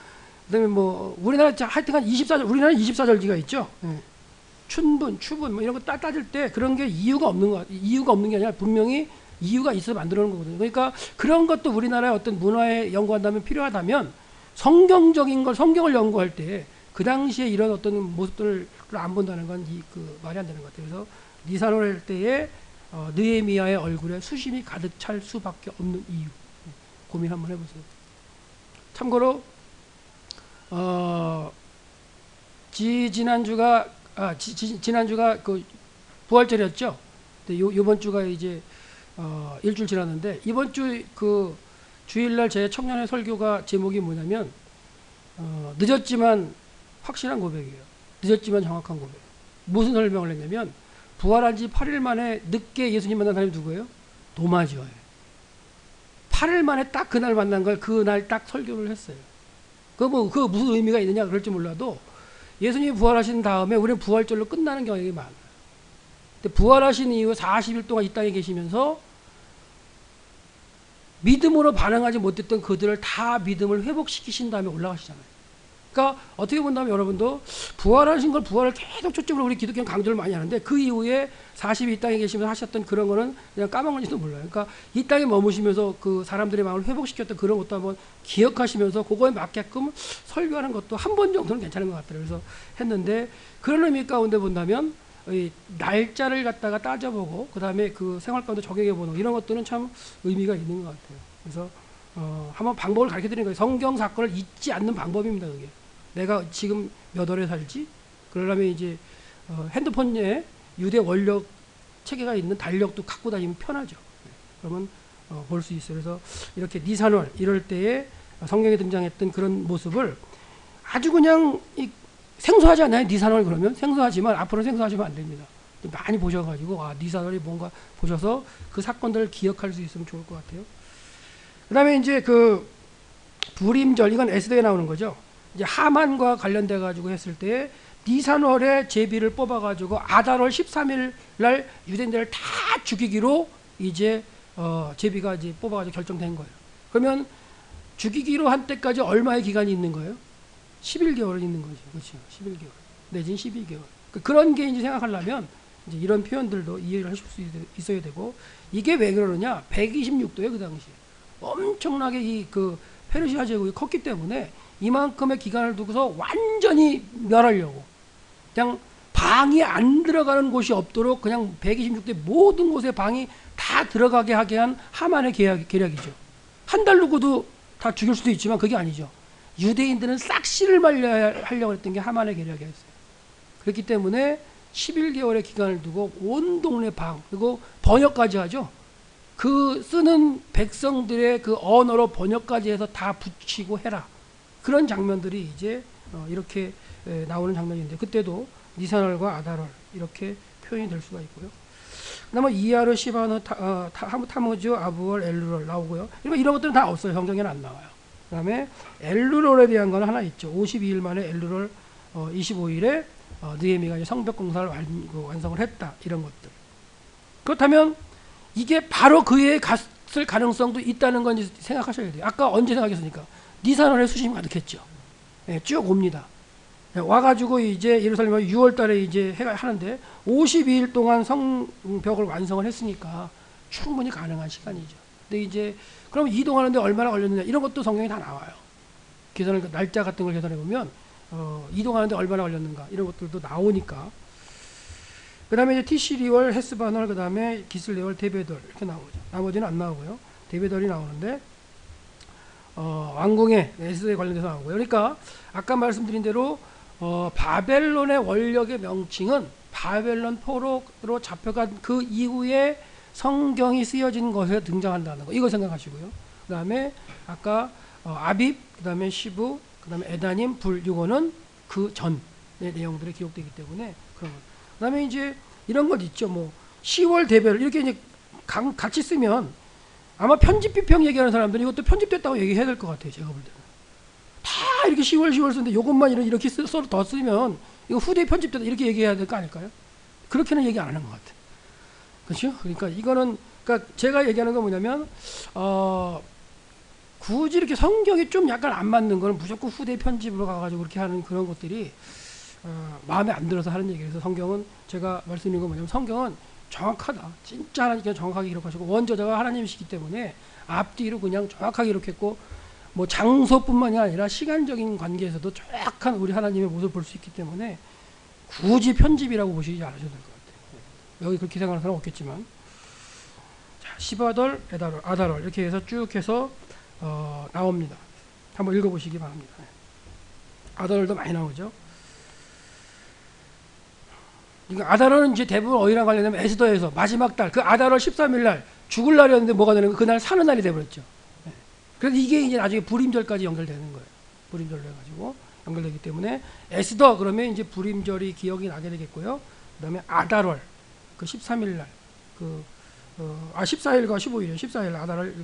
[SPEAKER 1] 그다음에 뭐 우리나라 하여튼간 24절 우리나라는 24절기가 있죠. 춘분, 추분 뭐 이런 거 따질 때 그런 게 이유가 없는 거 이유가 없는 게 아니라 분명히 이유가 있어서 만들어 놓은 거거든요. 그러니까 그런 것도 우리나라의 어떤 문화에 연구한다면 필요하다면 성경적인 걸 성경을 연구할 때 그 당시에 이런 어떤 모습들을 안 본다는 건 그 말이 안 되는 것 같아요. 그래서 니산월 할 때에 느헤미야의 얼굴에 수심이 가득 찰 수밖에 없는 이유 고민 한번 해보세요. 참고로 지난주가 그 부활절이었죠. 요번 주가 이제 일주일 지났는데 이번 주 그 주일날 제 청년의 설교가 제목이 뭐냐면 늦었지만 확실한 고백이에요. 늦었지만 정확한 고백. 무슨 설명을 했냐면 부활한 지 8일 만에 늦게 예수님 만난 사람이 누구예요? 도마지어예요. 8일 만에 딱 그날 만난 걸 그날 딱 설교를 했어요. 그 무슨 의미가 있느냐 그럴지 몰라도 예수님이 부활하신 다음에 우리는 부활절로 끝나는 경향이 많아요. 근데 부활하신 이후 40일 동안 이 땅에 계시면서 믿음으로 반응하지 못했던 그들을 다 믿음을 회복시키신 다음에 올라가시잖아요. 그러니까 어떻게 본다면 여러분도 부활하신 걸 부활을 계속 초점으로 우리 기독교는 강조를 많이 하는데 그 이후에 40일 이 땅에 계시면서 하셨던 그런 거는 그냥 까먹은지도 몰라요. 그러니까 이 땅에 머무시면서 그 사람들의 마음을 회복시켰던 그런 것도 한번 기억하시면서 그거에 맞게끔 설교하는 것도 한 번 정도는 괜찮은 것 같아요. 그래서 했는데 그런 의미 가운데 본다면 이 날짜를 갖다가 따져보고 그 다음에 그 생활 가운데 적용해보는 이런 것들은 참 의미가 있는 것 같아요. 그래서 한번 방법을 가르쳐드리는 거예요. 성경 사건을 잊지 않는 방법입니다. 그게 내가 지금 몇 월에 살지? 그러려면 이제 핸드폰에 유대 원력 체계가 있는 달력도 갖고 다니면 편하죠. 그러면 볼 수 있어요. 그래서 이렇게 니산월 이럴 때에 성경에 등장했던 그런 모습을 아주 그냥 생소하지 않나요? 니산월 그러면 생소하지만 앞으로 생소하시면 안 됩니다. 많이 보셔가지고 니산월이 뭔가 보셔서 그 사건들을 기억할 수 있으면 좋을 것 같아요. 그 다음에 이제 그 부림절 이건 에스더에 나오는 거죠. 이제 하만과 관련돼 가지고 했을 때 니산월에 제비를 뽑아 가지고 아달월 13일 날 유대인들을 다 죽이기로 이제 제비가 이제 뽑아 가지고 결정된 거예요. 그러면 죽이기로 한 때까지 얼마의 기간이 있는 거예요? 11개월이 있는 거죠. 그렇죠. 11개월. 내지는 12개월. 그런 게 이제 생각하려면 이제 이런 표현들도 이해를 하실 수 있어야 되고 이게 왜 그러느냐? 126도에 그 당시에 엄청나게 이 그 페르시아 제국이 컸기 때문에 이만큼의 기간을 두고서 완전히 멸하려고 그냥 방이 안 들어가는 곳이 없도록 그냥 126대 모든 곳에 방이 다 들어가게 하게 한 하만의 계략이죠. 한 달 두고도 다 죽일 수도 있지만 그게 아니죠. 유대인들은 싹실을 말려야 하려고 했던 게 하만의 계략이었어요. 그렇기 때문에 11개월의 기간을 두고 온 동네 방, 그리고 번역까지 하죠. 그 쓰는 백성들의 그 언어로 번역까지 해서 다 붙이고 해라. 그런 장면들이 이제 이렇게 나오는 장면인데, 그때도 니산월과 아달월 이렇게 표현이 될 수가 있고요. 그다음에 이하르, 시바누, 타무즈, 아부월, 엘루롤 나오고요. 이런 것들은 다 없어요. 성경에는 안 나와요. 그다음에 엘루롤에 대한 건 하나 있죠. 52일 만에 엘루롤 25일에 느헤미가 성벽 공사를 완성을 했다. 이런 것들. 그렇다면 이게 바로 그에 갔을 가능성도 있다는 건 생각하셔야 돼요. 아까 언제 생각했습니까? 니산월에 수심이 가득했죠. 네, 쭉 옵니다. 와가지고 이제 예루살렘에 6월 달에 이제 해가 하는데 52일 동안 성벽을 완성을 했으니까 충분히 가능한 시간이죠. 근데 이제 그럼 이동하는데 얼마나 걸렸느냐 이런 것도 성경에 다 나와요. 계산을, 날짜 같은 걸 계산해 보면 이동하는데 얼마나 걸렸는가 이런 것들도 나오니까. 그 다음에 이제 티시리월, 헤스바널, 그 다음에 기슬레월, 데베돌 이렇게 나오죠. 나머지는 안 나오고요. 데베돌이 나오는데 왕궁의 에스더에 관련돼서 나오고요. 그러니까 아까 말씀드린 대로 바벨론의 원력의 명칭은 바벨론 포로로 잡혀간 그 이후에 성경이 쓰여진 것에 등장한다는 거. 이거 생각하시고요. 그 다음에 아까 아빕, 그 다음에 시부, 그 다음에 에다님, 불, 이거는 그 전의 내용들이 기록되기 때문에 그런 것. 그 다음에 이제 이런 것 있죠. 뭐 10월 대별 이렇게 이제 같이 쓰면 아마 편집 비평 얘기하는 사람들은 이것도 편집됐다고 얘기해야 될 것 같아요. 제가 볼 때는. 다 이렇게 10월 쓰는데 요것만 이렇게 더 쓰면 이거 후대에 편집됐다 이렇게 얘기해야 될 거 아닐까요? 그렇게는 얘기 안 하는 것 같아요. 그렇죠? 그러니까 이거는, 그러니까 제가 얘기하는 건 뭐냐면 굳이 이렇게 성경이 좀 약간 안 맞는 거는 무조건 후대 편집으로 가가지고 그렇게 하는 그런 것들이 마음에 안 들어서 하는 얘기라서, 성경은 제가 말씀드린 건 뭐냐면 성경은 정확하다. 진짜 하나님께서 정확하게 기록하시고 원저자가 하나님이시기 때문에 앞뒤로 그냥 정확하게 기록했고, 뭐 장소뿐만이 아니라 시간적인 관계에서도 정확한 우리 하나님의 모습을 볼 수 있기 때문에 굳이 편집이라고 보시지 않으셔도 될 것 같아요. 여기 그렇게 생각하는 사람 없겠지만, 자, 시바덜, 아달월 이렇게 해서 쭉 해서 나옵니다. 한번 읽어보시기 바랍니다. 아달월도 많이 나오죠. 그러니까 아달월은 이제 대부분 어디랑 관련되면 에스더에서 마지막 달, 그 아달월 13일 날 죽을 날이었는데 뭐가 되는 거, 그날 사는 날이 돼버렸죠. 그래서 이게 이제 나중에 불임절까지 연결되는 거예요. 불임절로 해가지고 연결되기 때문에 에스더 그러면 이제 불임절이 기억이 나게 되겠고요. 그 다음에 아달월 그 13일 날, 14일과 15일, 14일 아달월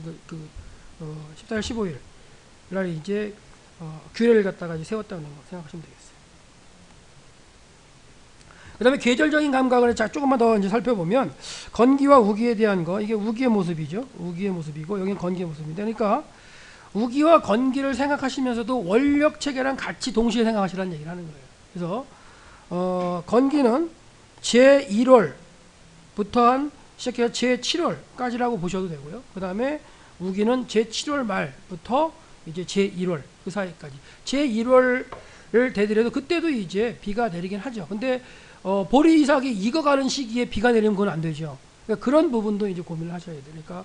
[SPEAKER 1] 14일 15일 날 이제 규례를 갖다가 이제 세웠다는 거 생각하시면 되겠어요. 그 다음에 계절적인 감각을 조금만 더 이제 살펴보면 건기와 우기에 대한 거, 이게 우기의 모습이죠. 우기의 모습이고 여기는 건기의 모습입니다. 그러니까 우기와 건기를 생각하시면서도 원력 체계랑 같이 동시에 생각하시라는 얘기를 하는 거예요. 그래서 건기는 제1월부터 한 시작해서 제7월까지라고 보셔도 되고요. 그 다음에 우기는 제7월 말부터 이제 제1월 그 사이까지. 제1월을 되더라도 그때도 이제 비가 내리긴 하죠. 근데 보리 이삭이 익어가는 시기에 비가 내리면 그건 안 되죠. 그러니까 그런 부분도 이제 고민을 하셔야 돼요. 그러니까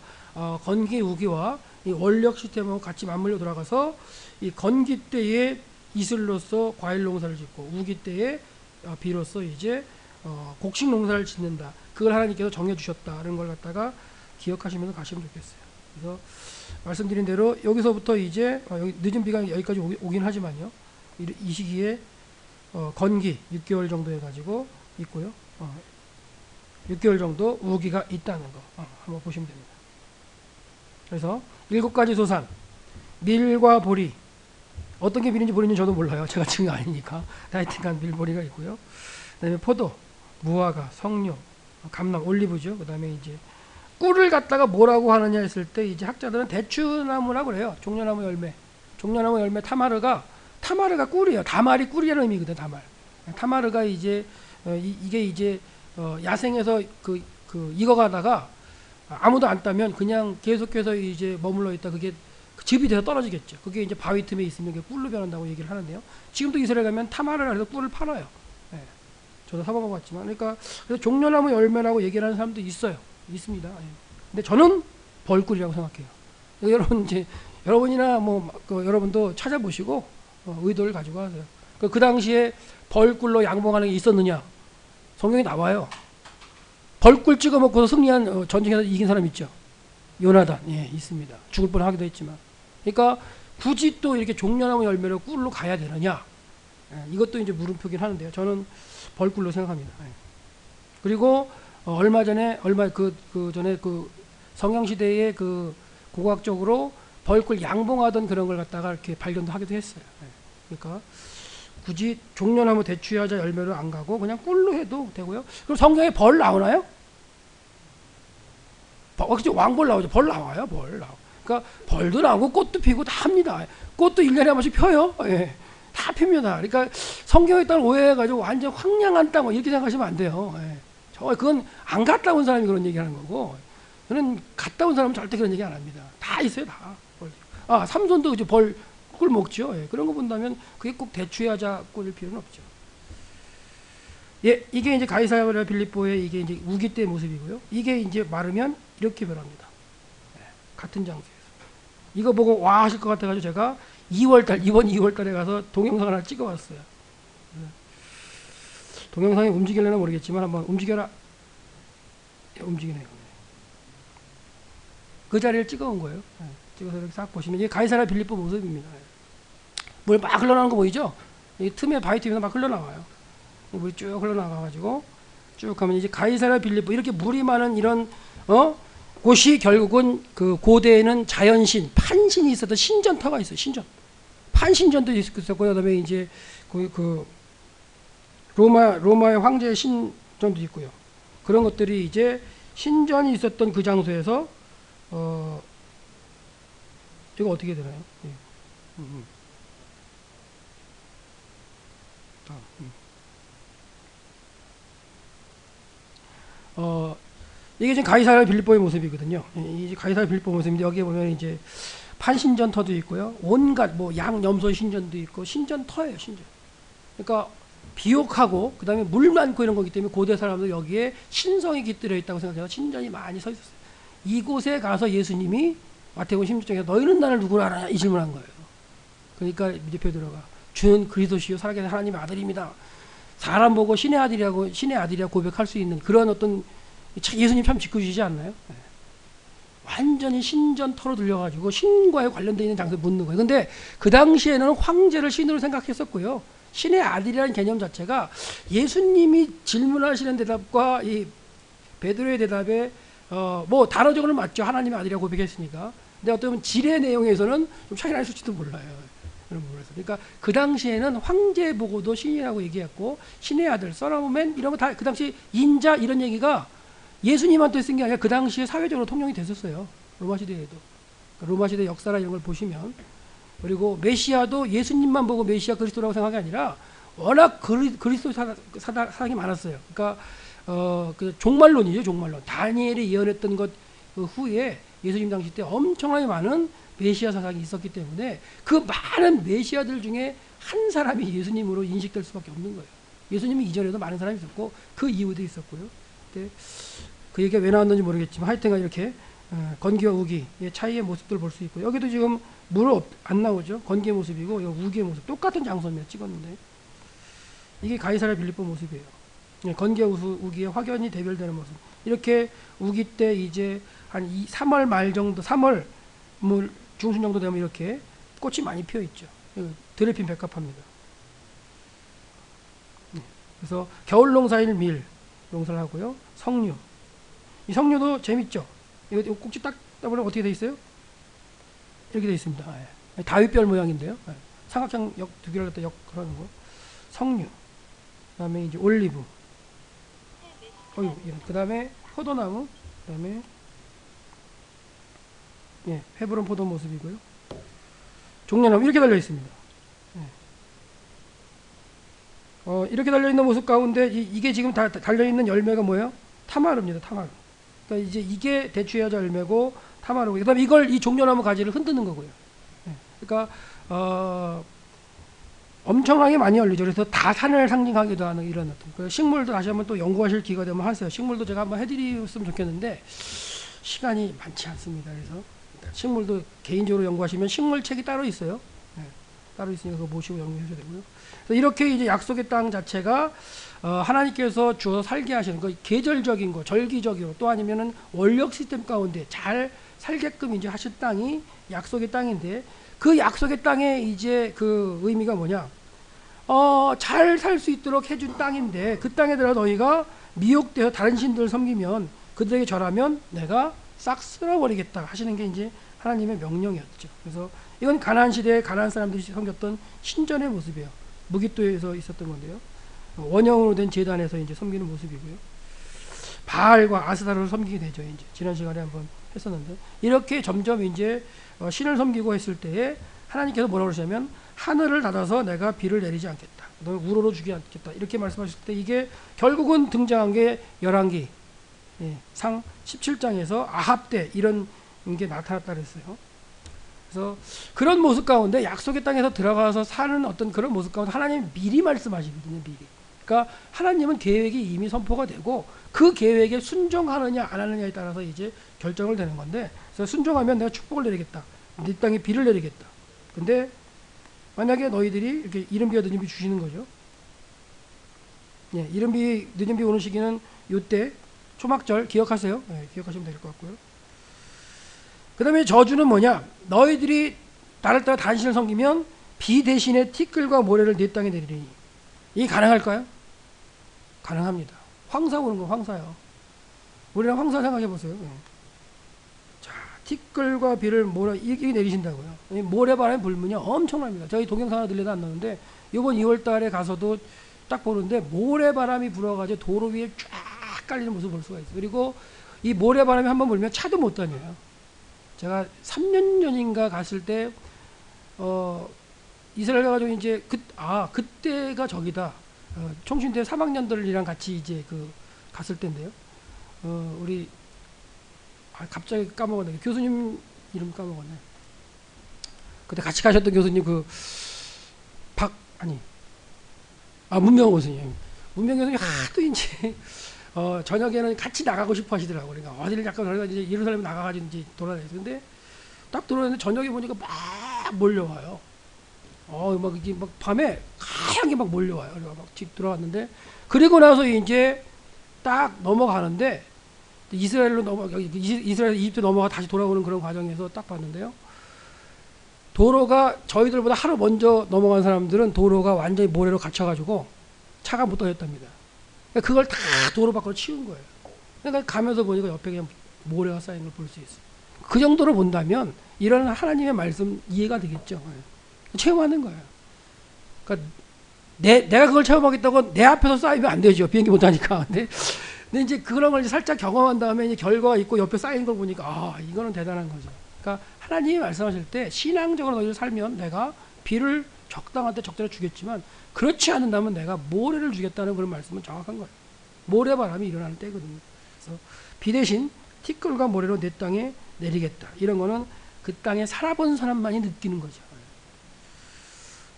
[SPEAKER 1] 건기 우기와 이 원력 시스템하고 같이 맞물려 돌아가서 이 건기 때에 이슬로서 과일 농사를 짓고 우기 때에 비로소 이제 곡식 농사를 짓는다. 그걸 하나님께서 정해주셨다는 걸 갖다가 기억하시면서 가시면 좋겠어요. 그래서 말씀드린 대로 여기서부터 이제 여기 늦은 비가 여기까지 오긴 하지만요. 이 시기에 건기 6개월 정도 해가지고 있고요. 6개월 정도 우기가 있다는 거 한번 보시면 됩니다. 그래서 7가지 소산, 밀과 보리, 어떤 게 밀인지 보리인지 저도 몰라요. 제가 증이 아니니까. 하여튼간 밀보리가 있고요. 그 다음에 포도, 무화과, 석류, 감람, 올리브죠. 그 다음에 이제 꿀을 갖다가 뭐라고 하느냐 했을 때 이제 학자들은 대추나무라고 그래요. 종려나무 열매. 종려나무 열매 타마르가 꿀이에요. 다말이 꿀이라는 의미거든. 타마르가 이제 이게 이제 야생에서 익어가다가 아무도 안 따면 그냥 계속해서 이제 머물러 있다. 그게 즙이 돼서 떨어지겠죠. 그게 이제 바위 틈에 있으면 그게 꿀로 변한다고 얘기를 하는데요. 지금도 이스라엘 가면 타마르라 해서 꿀을 팔아요. 네. 저도 사먹어봤지만, 그러니까 그래서 종려나무 열매라고 얘기를 하는 사람도 있어요. 있습니다. 예. 근데 저는 벌꿀이라고 생각해요. 여러분 이제 여러분이나 여러분도 찾아보시고 의도를 가지고 하세요. 그 당시에 벌꿀로 양봉하는 게 있었느냐? 성경에 나와요. 벌꿀 찍어 먹고서 승리한 전쟁에서 이긴 사람 있죠. 요나단, 예, 있습니다. 죽을 뻔하기도 했지만. 그러니까 굳이 또 이렇게 종려나무 열매로 꿀로 가야 되느냐? 예, 이것도 이제 물음표긴 하는데요. 저는 벌꿀로 생각합니다. 예. 그리고 얼마 전에 성경 시대에 그 고고학적으로 벌꿀 양봉하던 그런 걸 갖다가 이렇게 발견도 하기도 했어요. 예. 그러니까 굳이 종려나무 대추야자 열매로 안 가고 그냥 꿀로 해도 되고요. 그럼 성경에 벌 나오나요? 왕벌 나오죠. 벌 나와요. 벌 나와. 그러니까 벌도 나오고 꽃도 피고 다 합니다. 꽃도 1년에 한 번씩 펴요. 예. 다 핍니다. 그러니까 성경에 따른 오해해가지고 완전 황량한 땅 이렇게 생각하시면 안 돼요. 예. 그건 안 갔다 온 사람이 그런 얘기하는 거고, 저는 갔다 온 사람은 절대 그런 얘기 안 합니다. 다 있어요, 다. 삼손도 이제 벌꿀 먹죠. 예. 그런 거 본다면 그게 꼭 대추야자 꿀일 필요는 없죠. 예, 이게 이제 가이사랴 빌립보의 이게 이제 우기 때 모습이고요. 이게 이제 마르면 이렇게 변합니다. 예. 같은 장소에서. 이거 보고 와 하실 것 같아가지고 제가 이번 2월달에 가서 동영상 하나 찍어왔어요. 동영상이 움직이려나 모르겠지만 한번 움직여라. 예, 움직이네요. 그 자리를 찍어온 거예요. 예, 찍어서 이렇게 싹 보시면 이게 가이사랴 빌립보 모습입니다. 물 막 흘러나오는 거 보이죠? 이 틈에 바위 틈에서 막 흘러나와요. 물이 쭉 흘러나가가지고 쭉 하면 이제 가이사랴 빌립보 이렇게 물이 많은 이런 곳이 결국은 그 고대에는 자연신 판신이 있었던 신전터가 있어요. 신전. 판신전도 있었고, 그다음에 이제 그 로마의 황제의 신전도 있고요. 그런 것들이 이제 신전이 있었던 그 장소에서 이거 어떻게 되나요? 예. 이게 지금 가이사랴 빌립보의 모습이거든요. 이 가이사랴 빌립보 모습인데 여기에 보면 이제 판신전터도 있고요. 온갖 양염소 신전도 있고 신전터예요, 신전. 그러니까 비옥하고 그다음에 물 많고 이런 거기 때문에 고대 사람들 여기에 신성이 깃들어 있다고 생각해서 신전이 많이 서 있었어요. 이곳에 가서 예수님이 마태복음 16장에 너희는 나를 누구로 알아냐 이 질문한 거예요. 그러니까 이제 베드로가 주는 그리스도시요 살아계신 하나님의 아들입니다. 사람 보고 신의 아들이라 고백할 수 있는 그런 어떤 예수님 참 짓궂으시지 않나요? 네. 완전히 신전터로 들려가지고 신과에 관련되어 있는 장소에 묻는 거예요. 근데 그 당시에는 황제를 신으로 생각했었고요. 신의 아들이라는 개념 자체가 예수님이 질문하시는 대답과 이 베드로의 대답에 단어적으로는 맞죠. 하나님의 아들이라고 고백했으니까. 근데 어떤 질의 내용에서는 좀 차이가 날 수도 몰라요. 그런 부분에서. 그러니까 그 당시에는 황제 보고도 신이라고 얘기했고 신의 아들, 썬오브맨 이런 거 다 그 당시 인자 이런 얘기가 예수님한테 쓴 게 아니라 그 당시에 사회적으로 통용이 됐었어요. 로마 시대에도. 로마 시대 역사나 이런 걸 보시면. 그리고 메시아도 예수님만 보고 메시아 그리스도라고 생각이 아니라 워낙 그리스도 사상이 많았어요. 그러니까 그 종말론이죠, 종말론. 다니엘이 예언했던 것 그 후에 예수님 당시 때 엄청나게 많은 메시아 사상이 있었기 때문에 그 많은 메시아들 중에 한 사람이 예수님으로 인식될 수밖에 없는 거예요. 예수님이 이전에도 많은 사람이 있었고 그 이후에도 있었고요. 근데 그 얘기가 왜 나왔는지 모르겠지만 하여튼 이렇게 건기와 우기의 차이의 모습들을 볼 수 있고 여기도 지금 물 안 나오죠. 건기의 모습이고 여기 우기의 모습 똑같은 장소입니다. 찍었는데 이게 가이사랴 빌립보 모습이에요. 건기와 우기의 확연히 대별되는 모습. 이렇게 우기 때 이제 한 3월 말 정도 3월 중순 정도 되면 이렇게 꽃이 많이 피어 있죠. 드레핀 백합화입니다. 그래서 겨울 농사일 밀 농사를 하고요. 석류. 이 석류도 재밌죠. 이거 꼭지 딱 따보면 어떻게 돼 있어요? 이렇게 돼 있습니다. 다윗별 모양인데요. 삼각형 역 두 개를 갖다 역하는 거. 석류. 그다음에 이제 올리브. 그 다음에 포도나무. 그 다음에 헤브론 포도 모습이고요. 종려나무 이렇게 달려 있습니다. 이렇게 달려 있는 모습 가운데 이게 지금 다 달려 있는 열매가 뭐예요? 타마르입니다. 타마르. 그러니까 이제 이게 대추야자 열매고 타마르고 그다음에 이 종려나무 가지를 흔드는 거고요. 그러니까 엄청나게 많이 열리죠. 그래서 다 산을 상징하기도 하는 이런 어떤 그 식물도 다시 한번 또 연구하실 기회가 되면 하세요. 식물도 제가 한번 해드렸으면 좋겠는데 시간이 많지 않습니다. 그래서 식물도 개인적으로 연구하시면 식물 책이 따로 있어요. 네, 따로 있으니까 그거 보시고 연구하셔야 되고요. 그래서 이렇게 이제 약속의 땅 자체가 하나님께서 주어서 살게 하시는 거, 계절적인 거, 절기적이고 또 아니면은 원력 시스템 가운데 잘 살게끔 이제 하실 땅이 약속의 땅인데, 그 약속의 땅에 이제 그 의미가 뭐냐? 잘 살 수 있도록 해준 땅인데, 그 땅에 들어 너희가 미혹되어 다른 신들을 섬기면, 그들에게 절하면 내가 싹 쓸어버리겠다 하시는 게 이제 하나님의 명령이었죠. 그래서 이건 가나안 시대에 가나안 사람들이 섬겼던 신전의 모습이에요. 무기토에서 있었던 건데요. 원형으로 된 제단에서 이제 섬기는 모습이고요. 바알과 아스타를 섬기게 되죠. 이제 지난 시간에 한번 했었는데, 이렇게 점점 이제 신을 섬기고 했을 때에 하나님께서 뭐라고 그러시냐면, 하늘을 닫아서 내가 비를 내리지 않겠다, 너 우러러 주지 않겠다, 이렇게 말씀하실 때 이게 결국은 등장한 게 열왕기 상 17장에서 아합 때 이런 게 나타났다 그랬어요. 그래서 그런 모습 가운데 약속의 땅에서 들어가서 사는 어떤 그런 모습 가운데 하나님이 미리 말씀하시거든요. 미리. 그러니까 하나님은 계획이 이미 선포가 되고 그 계획에 순종하느냐 안 하느냐에 따라서 이제 결정을 되는 건데, 그래서 순종하면 내가 축복을 내리겠다, 네 땅에 비를 내리겠다. 근데 만약에 너희들이 이렇게 이른비와 늦은비 주시는 거죠. 예, 이른비 늦은비 오는 시기는 요때 초막절 기억하세요. 예, 기억하시면 될 것 같고요. 그 다음에 저주는 뭐냐? 너희들이 나를 따라 단신을 섬기면 비 대신에 티끌과 모래를 네 땅에 내리리니. 이게 가능할까요? 가능합니다. 황사 오는 건 황사요. 우리랑 황사 생각해 보세요. 예. 자, 티끌과 비를 이게 내리신다고요. 모래바람의 불문이 엄청납니다. 저희 동영상 하나 들려도 안 나오는데, 이번 2월 달에 가서도 딱 보는데 모래바람이 불어가지고 도로 위에 쫙 깔리는 모습을 볼 수가 있어요. 그리고 이 모래바람이 한번 불면 차도 못 다녀요. 제가 3년 전인가 갔을 때 이스라엘 가가지고 이제 그때가 저기다, 총신대 3학년들이랑 같이 이제 갔을 때인데요. 우리 갑자기 까먹었네. 교수님 이름 까먹었네. 그때 같이 가셨던 교수님 문명 교수님. 문명 교수님 하도 이제 저녁에는 같이 나가고 싶어 하시더라고요. 그러니까 어디를 잠깐 저희가 이제 예루살렘 나가가지고 이제 돌아다녔어요. 근데 딱 돌아다녔는데 저녁에 보니까 막 몰려와요. 막 이게 막 밤에 하얀 게 막 몰려와요. 그래서 막 집 들어왔는데, 그리고 나서 이제 딱 넘어가는데, 이스라엘 이집트 넘어가 다시 돌아오는 그런 과정에서 딱 봤는데요. 도로가 저희들보다 하루 먼저 넘어간 사람들은 도로가 완전히 모래로 갇혀가지고 차가 못 다녔답니다. 그걸 다 도로 밖으로 치운 거예요. 그러니까 가면서 보니까 옆에 그냥 모래가 쌓인 걸 볼 수 있어요. 그 정도로 본다면 이런 하나님의 말씀 이해가 되겠죠. 체험하는 거예요. 그러니까 내가 그걸 체험하겠다고 내 앞에서 쌓이면 안 되죠. 비행기 못 타니까. 근데 이제 그런 걸 이제 살짝 경험한 다음에 이제 결과가 있고 옆에 쌓인 걸 보니까 이거는 대단한 거죠. 그러니까 하나님이 말씀하실 때 신앙적으로 너희를 살면 내가 비를 적당할 때 적절히 주겠지만, 그렇지 않는다면 내가 모래를 주겠다는 그런 말씀은 정확한 거예요. 모래바람이 일어나는 때거든요. 그래서 비 대신 티끌과 모래로 내 땅에 내리겠다. 이런 거는 그 땅에 살아본 사람만이 느끼는 거죠.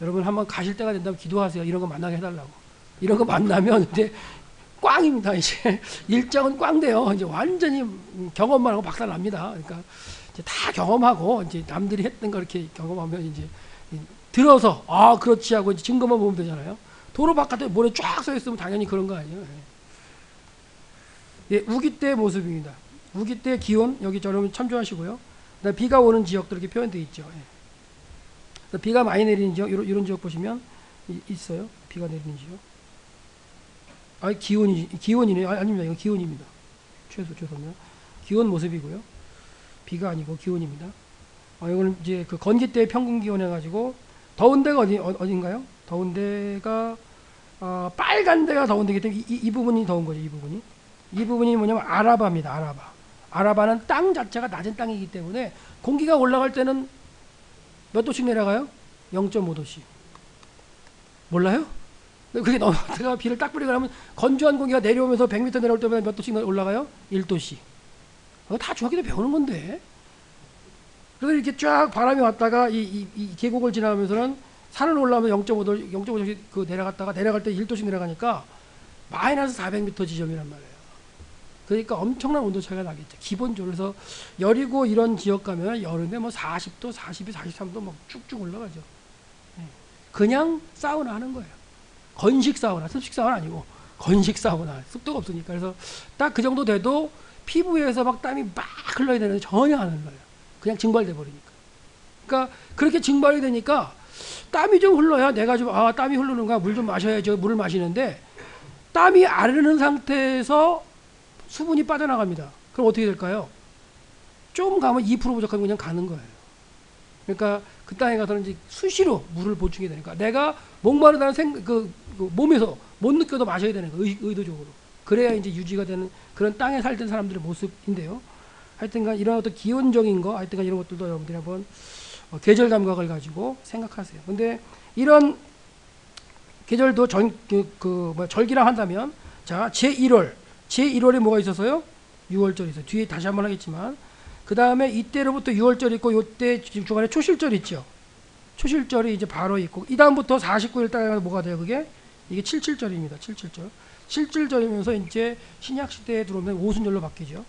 [SPEAKER 1] 여러분 한번 가실 때가 된다면 기도하세요. 이런 거 만나게 해달라고. 이런 거 만나면 이제 꽝입니다. 이제 일정은 꽝돼요. 이제 완전히 경험만 하고 박살 납니다. 그러니까 이제 다 경험하고 이제 남들이 했던 거 이렇게 경험하면 이제 들어서 그렇지 하고 이제 증거만 보면 되잖아요. 도로 바깥에 모래 쫙 서 있으면 당연히 그런 거 아니에요. 예, 우기 때 모습입니다. 우기 때 기온 여기 여러분 참조하시고요. 비가 오는 지역도 이렇게 표현되어 있죠. 예. 비가 많이 내리는 지역, 이런 지역 보시면 있어요. 비가 내리는 지역. 기온이네요. 아닙니다. 이건 기온입니다. 죄송합니다. 기온 모습이고요. 비가 아니고 기온입니다. 이거는 이제 그 건기 때 평균 기온 해가지고 더운 데가 어딘가요? 더운 데가 빨간 데가 더운 데기 때문에 이 부분이 더운 거죠. 이 부분이 뭐냐면 아라바입니다. 아라바는 땅 자체가 낮은 땅이기 때문에 공기가 올라갈 때는 몇 도씩 내려가요? 0.5도씩. 몰라요? 그게 제가 비를 딱 뿌리고 나면 건조한 공기가 내려오면서 100m 내려올 때마다 몇 도씩 올라가요? 1도씩. 다 중학교 때 배우는 건데. 그래서 이렇게 쫙 바람이 왔다가 이 계곡을 지나면서는 산을 올라오면 0.5도, 0.5도씩 그 내려갔다가 내려갈 때 1도씩 내려가니까 마이너스 400m 지점이란 말이에요. 그러니까 엄청난 온도 차이가 나겠죠. 기본적으로. 그래서 여리고 이런 지역 가면 여름에 뭐 40도, 42, 43도 막 쭉쭉 올라가죠. 그냥 사우나 하는 거예요. 건식 사우나, 습식 사우나 아니고 건식 사우나. 습도가 없으니까. 그래서 딱 그 정도 돼도 피부에서 막 땀이 막 흘러야 되는데 전혀 안 흘러요. 그냥 증발돼 버리니까. 그러니까 그렇게 증발이 되니까 땀이 좀 흘러야 내가 좀 땀이 흐르는가 물 좀 마셔야죠. 물을 마시는데 땀이 안 흐르는 상태에서 수분이 빠져나갑니다. 그럼 어떻게 될까요? 좀 가면 2% 부족하면 그냥 가는 거예요. 그러니까 그 땅에 가서는 이제 수시로 물을 보충해야 되니까 내가 목마르다는 몸에서 못 느껴도 마셔야 되는 거예요. 의도적으로. 그래야 이제 유지가 되는 그런 땅에 살던 사람들의 모습인데요. 하여튼간 이런 어떤 기온적인 거, 하여튼간 이런 것들도 여러분들이 한번 계절 감각을 가지고 생각하세요. 근데 이런 계절도 절기라 한다면, 자, 제1월에 뭐가 있었어요? 6월절이 있어요. 뒤에 다시 한번 하겠지만, 그 다음에 이때로부터 6월절 있고, 요때 중간에 초실절 있죠. 초실절이 이제 바로 있고, 이 다음부터 49일 따라가서 뭐가 돼요? 그게? 이게 77절입니다. 77절. 77절이면서 이제 신약시대에 들어오면 오순절로 바뀌죠.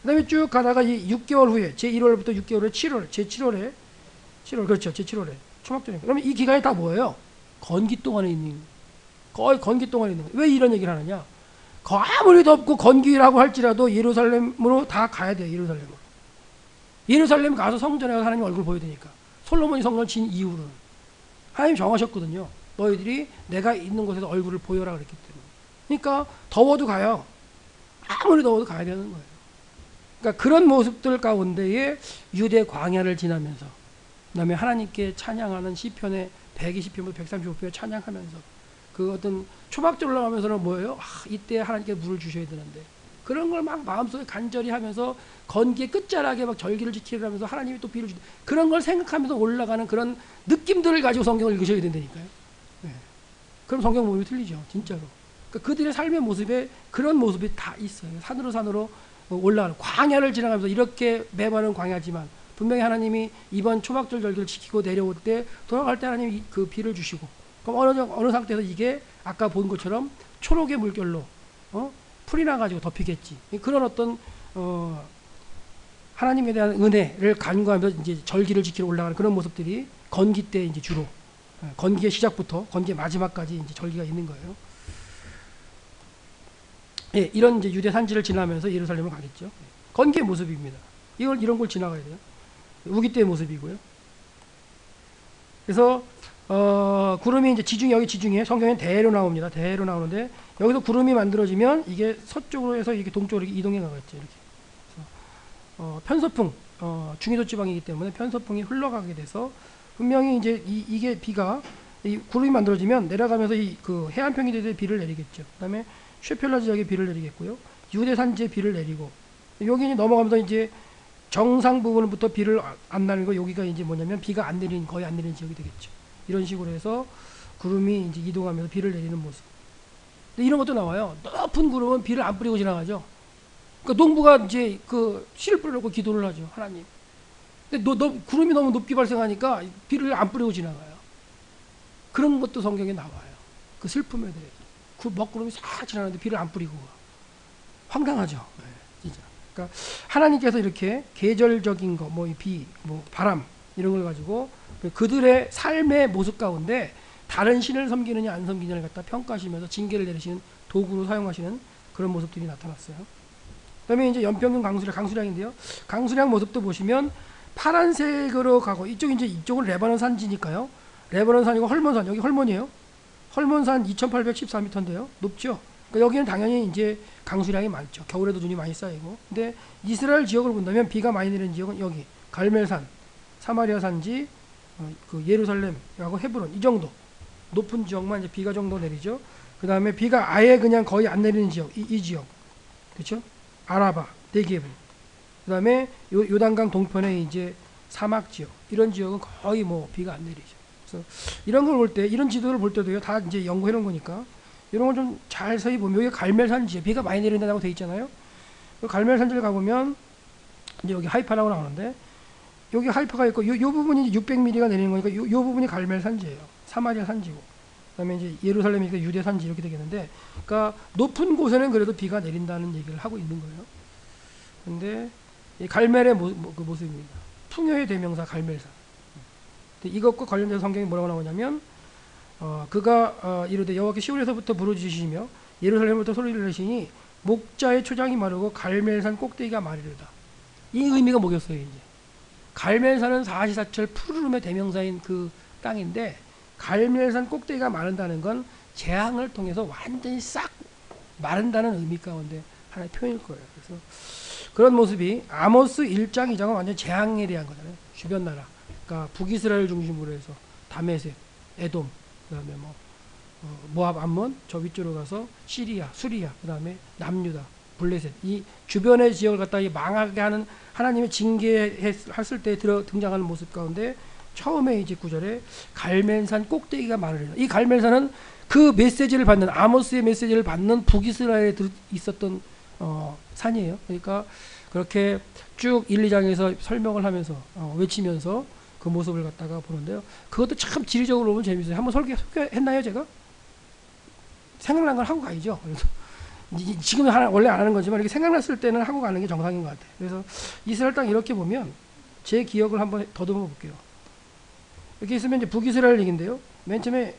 [SPEAKER 1] 그 다음에 쭉 가다가 이 6개월 후에, 제1월부터 6개월 후에 7월, 제7월에, 7월, 그렇죠. 제7월에. 초막절이니까. 그러면 이 기간이 다 뭐예요? 건기 동안에 있는, 거의 건기 동안에 있는 거예요. 왜 이런 얘기를 하느냐? 아무리 덥고 건기라고 할지라도 예루살렘으로 다 가야 돼요. 예루살렘으로. 예루살렘 가서 성전에 가서 하나님 얼굴 보여야 되니까. 솔로몬이 성전을 진 이후로는 하나님 정하셨거든요. 너희들이 내가 있는 곳에서 얼굴을 보여라 그랬기 때문에. 그러니까 더워도 가요. 아무리 더워도 가야 되는 거예요. 그러니까 그런 모습들 가운데에 유대 광야를 지나면서, 그 다음에 하나님께 찬양하는 시편의 120편부터 135편 찬양하면서, 그 어떤 초막절 올라가면서는 뭐예요? 이때 하나님께 물을 주셔야 되는데, 그런 걸 막 마음속에 간절히 하면서 건기의 끝자락에 막 절기를 지키려면서 하나님이 또 비를 주다, 그런 걸 생각하면서 올라가는 그런 느낌들을 가지고 성경을 읽으셔야 된다니까요. 네. 그럼 성경 보면 틀리죠, 진짜로. 그러니까 그들의 삶의 모습에 그런 모습이 다 있어요. 산으로 올라가는, 광야를 지나가면서 이렇게 메마른 광야지만 분명히 하나님이 이번 초막절 절기를 지키고 내려올 때, 돌아갈 때 하나님이 그 비를 주시고, 그럼 어느 상태에서 이게 아까 본 것처럼 초록의 물결로 풀이 나가지고 덮이겠지. 그런 어떤 하나님에 대한 은혜를 간구하면서 이제 절기를 지키러 올라가는 그런 모습들이 건기 때 이제 주로, 건기의 시작부터 건기의 마지막까지 이제 절기가 있는 거예요. 예, 이런 이제 유대 산지를 지나면서 예루살렘을 가겠죠. 건기의 모습입니다. 이런 걸 지나가야 돼요. 우기 때의 모습이고요. 그래서 구름이 이제 여기 지중해, 성경엔 대로 나옵니다. 대로 나오는데, 여기서 구름이 만들어지면 이게 서쪽으로 해서 이게 동쪽으로 이동해 가겠죠. 이렇게. 그래서 편서풍, 중위도 지방이기 때문에 편서풍이 흘러가게 돼서 분명히 이제 이게 비가, 이 구름이 만들어지면 내려가면서 그 해안 평지대에 비를 내리겠죠. 그다음에 쉐펠라 지역에 비를 내리겠고요. 유대 산지에 비를 내리고, 여기 넘어가면서 이제 정상 부분부터 비를 안 나는 거, 여기가 이제 뭐냐면 비가 안 내리는, 거의 안 내리는 지역이 되겠죠. 이런 식으로 해서 구름이 이제 이동하면서 비를 내리는 모습. 근데 이런 것도 나와요. 높은 구름은 비를 안 뿌리고 지나가죠. 그러니까 농부가 이제 그 씨를 뿌리려고 기도를 하죠, 하나님. 근데 구름이 너무 높게 발생하니까 비를 안 뿌리고 지나가요. 그런 것도 성경에 나와요. 그 슬픔에 대해서. 그 먹구름이 싹 지나가는데 비를 안 뿌리고 가. 황당하죠. 네, 진짜. 그러니까 하나님께서 이렇게 계절적인 거, 뭐 비, 뭐 바람, 이런 걸 가지고 그들의 삶의 모습 가운데 다른 신을 섬기느냐 안 섬기느냐를 갖다 평가하시면서 징계를 내리시는 도구로 사용하시는 그런 모습들이 나타났어요. 그 다음에 이제 연평균 강수량인데요. 강수량 모습도 보시면 파란색으로 가고, 이쪽은 레바논 산지니까요. 레바논 산이고 헐몬산, 여기 헐몬이에요. 헐몬산 2814m인데요. 높죠. 그러니까 여기는 당연히 이제 강수량이 많죠. 겨울에도 눈이 많이 쌓이고. 근데 이스라엘 지역을 본다면 비가 많이 내리는 지역은 여기 갈멜산, 사마리아 산지, 그 예루살렘하고 헤브론, 이 정도 높은 지역만 이제 비가 정도 내리죠. 그 다음에 비가 아예 그냥 거의 안 내리는 지역, 이 지역, 그렇죠? 아라바, 네게브. 그 다음에 요단강 동편에 이제 사막 지역, 이런 지역은 거의 뭐 비가 안 내리죠. 그래서 이런 걸 볼 때, 이런 지도를 볼 때도요, 다 이제 연구해 놓은 거니까 이런 걸 좀 자세히 보면, 여기 갈멜산지에 비가 많이 내린다고 돼 있잖아요. 그 갈멜산지를 가보면 이제 여기 하이파라고 나오는데, 여기 하이파가 있고 요 부분이 600mm가 내리는 거니까 요 부분이 갈멜산지예요. 사마리아 산지고, 그다음에 이제 예루살렘이니까 유대 산지 이렇게 되겠는데, 그러니까 높은 곳에는 그래도 비가 내린다는 얘기를 하고 있는 거예요. 근데 이 갈멜의 그 모습입니다. 풍요의 대명사 갈멜산. 이것과 관련돼서 성경이 뭐라고 나오냐면, 그가 이르되 여호와께 시온에서부터 부르짖으시며 예루살렘부터 소리를 내시니 목자의 초장이 마르고 갈멜산 꼭대기가 마르르다. 이 의미가 뭐겠어요? 이제 갈멜산은 사시사철 푸르름의 대명사인 그 땅인데, 갈멜산 꼭대기가 마른다는 건 재앙을 통해서 완전히 싹 마른다는 의미 가운데 하나의 표현일 거예요. 그래서 그런 모습이 아모스 1장 2장은 완전 재앙에 대한 거잖아요. 주변 나라, 그러니까 북이스라엘 중심으로 해서 다메섹, 에돔, 그다음에 모압, 암몬, 저 위쪽으로 가서 시리아, 수리아, 그다음에 남유다, 블레셋, 이 주변의 지역을 갖다 망하게 하는 하나님의 징계했을 때 등장하는 모습 가운데 처음에 이제 9절에 갈멜산 꼭대기가 마르리라. 이 갈멜산은 그 메시지를 받는, 아모스의 메시지를 받는 북이스라엘에 있었던 산이에요. 그러니까 그렇게 쭉 1, 2장에서 설명을 하면서 외치면서 그 모습을 갖다가 보는데요. 그것도 참 지리적으로 보면 재밌어요. 한번 설교했나요, 제가? 생각난 걸 하고 가야죠. 그래서 지금은 원래 안 하는 거지만 이렇게 생각났을 때는 하고 가는 게 정상인 것 같아요. 그래서 이스라엘 땅 이렇게 보면 제 기억을 한번 더듬어 볼게요. 이렇게 있으면 이제 북이스라엘 얘기인데요. 맨 처음에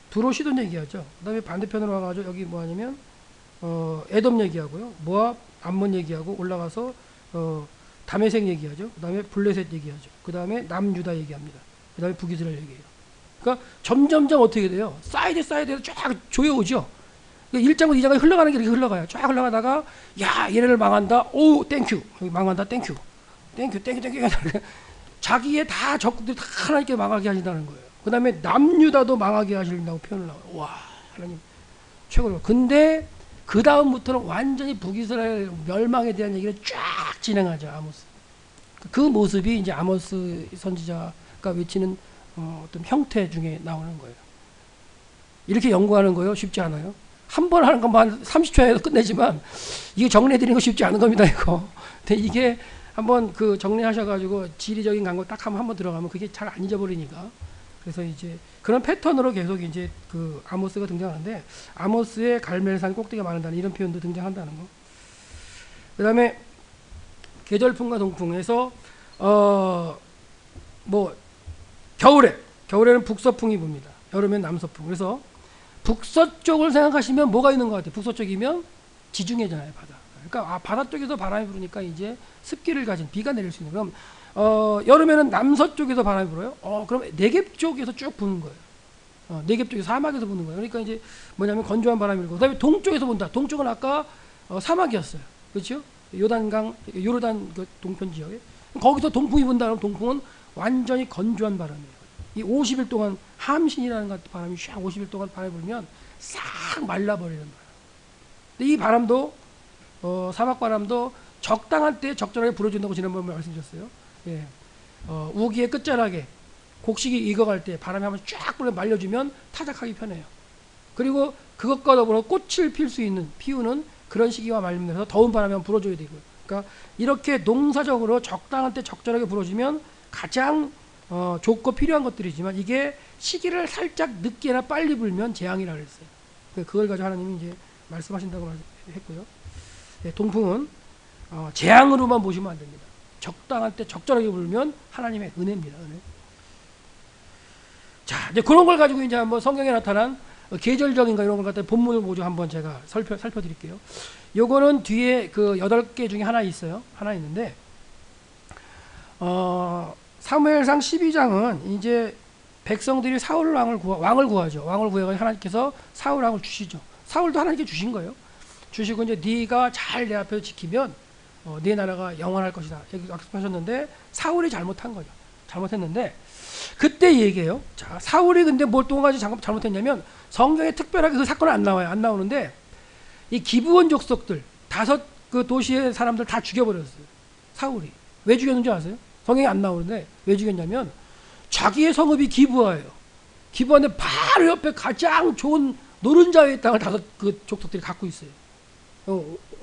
[SPEAKER 1] 두로 시돈 얘기하죠. 그 다음에 반대편으로 와가지고 여기 뭐 하냐면 에돔 얘기하고요, 모압, 암몬 얘기하고 올라가서 다메섹 얘기하죠. 그 다음에 블레셋 얘기하죠. 그 다음에 남유다 얘기합니다. 그 다음에 북이스라엘 얘기해요. 그러니까 점점점 어떻게 돼요? 사이드에서 쫙 조여오죠. 1장부터 2장까지 흘러가는 게 이렇게 흘러가요. 쫙 흘러가다가 야, 얘네를 망한다. 오, 땡큐. 여기 망한다. 땡큐. 자기의 다 적국들이 다 하나님께 망하게 하신다는 거예요. 그 다음에 남유다도 망하게 하신다고 표현을 나와요. 와, 하나님 최고로. 근데 그 다음부터는 완전히 북이스라엘 멸망에 대한 얘기를 쫙 진행하죠. 아모스. 그 모습이 이제 아모스 선지자가 외치는 어떤 형태 중에 나오는 거예요. 이렇게 연구하는 거요 쉽지 않아요. 한 번 하는 것만 30초에 끝내지만 이게 정리해드리는 거 쉽지 않은 겁니다, 이거. 근데 이게 한번 그 정리하셔가지고 지리적인 광고 딱 한번 들어가면 그게 잘 안 잊어버리니까. 그래서 이제 그런 패턴으로 계속 이제 그 아모스가 등장하는데, 아모스의 갈멜산 꼭대기가 마른다는 이런 표현도 등장한다는 거. 그 다음에 계절풍과 동풍에서 겨울에는 북서풍이 붑니다. 여름엔 남서풍. 그래서 북서쪽을 생각하시면 뭐가 있는 것 같아요? 북서쪽이면 지중해잖아요, 바다. 그러니까 바다 쪽에서 바람이 부르니까 이제 습기를 가진, 비가 내릴 수 있는. 그럼 여름에는 남서쪽에서 바람이 불어요. 그럼 네겝 쪽에서 쭉 부는 거예요. 네겝 쪽에서 사막에서 부는 거예요. 그러니까 이제 뭐냐면 건조한 바람이 불고, 그다음에 동쪽에서 분다. 동쪽은 아까 사막이었어요. 그렇죠? 요르단 그 동편 지역에. 거기서 동풍이 분다. 그러면 동풍은 완전히 건조한 바람이에요. 이 50일 동안 함신이라는 바람이 샥 50일 동안 바람이 불면 싹 말라버리는 바람. 근데 이 바람도 사막 바람도 적당한 때 적절하게 불어준다고 지난번에 말씀드렸어요. 예. 우기의 끝자락에 곡식이 익어갈 때 바람이 한번 쫙 불어 말려주면 타작하기 편해요. 그리고 그것과 더불어 꽃을 필 수 있는, 피우는 그런 시기와 말미암아서 더운 바람이 한번 불어줘야 되고요. 그러니까 이렇게 농사적으로 적당한 때 적절하게 불어주면 가장 좋고 필요한 것들이지만, 이게 시기를 살짝 늦게나 빨리 불면 재앙이라고 했어요. 그걸 가지고 하나님이 이제 말씀하신다고 했고요. 네, 동풍은 재앙으로만 보시면 안 됩니다. 적당한 때 적절하게 불면 하나님의 은혜입니다. 은혜. 자, 이제 그런 걸 가지고 이제 한번 성경에 나타난 계절적인가 이런 걸 갖다 본문을 보죠. 한번 제가 살펴드릴게요. 요거는 뒤에 그 8개 중에 하나 있어요. 하나 있는데, 사무엘상 12장은 이제 백성들이 사울 왕을 구하죠. 왕을 구해서 하나님께서 사울 왕을 주시죠. 사울도 하나님께 주신 거예요. 주시고 이제 네가 잘 내 앞에서 지키면 네 나라가 영원할 것이다. 이렇게 약속하셨는데 사울이 잘못한 거죠. 잘못했는데 그때 얘기해요. 자, 사울이 근데 뭘 또 가지 잘못했냐면, 성경에 특별하게 그 사건은 안 나와요. 안 나오는데 이 기브온 족속들 5 그 도시의 사람들 다 죽여버렸어요. 사울이. 왜 죽였는지 아세요? 성경에 안 나오는데 왜 죽였냐면, 자기의 성읍이 기브아예요. 기브아인데 바로 옆에 가장 좋은 노른자의 땅을 5 그 족속들이 갖고 있어요.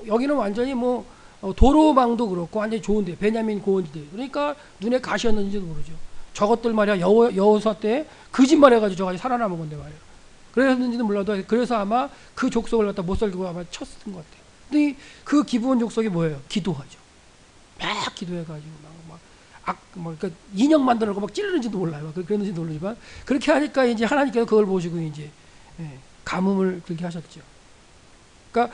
[SPEAKER 1] 여기는 완전히 도로망도 그렇고 완전히 좋은데, 베냐민 고원지대. 그러니까 눈에 가시였는지도 모르죠. 저것들 말이야 여호수아 때 거짓말해가지고 저까지 살아남은 건데 말이야. 그랬는지는 몰라도 그래서 아마 그 족속을 갖다 못 살리고 아마 쳤던 것 같아요. 근데 그 기브온 족속이 뭐예요? 기도하죠. 막 기도해가지고 그러니까 인형 만들고 막 찌르는지도 몰라요. 그랬는지도 모르지만 그렇게 하니까 이제 하나님께서 그걸 보시고 이제 가뭄을 그렇게 하셨죠. 그러니까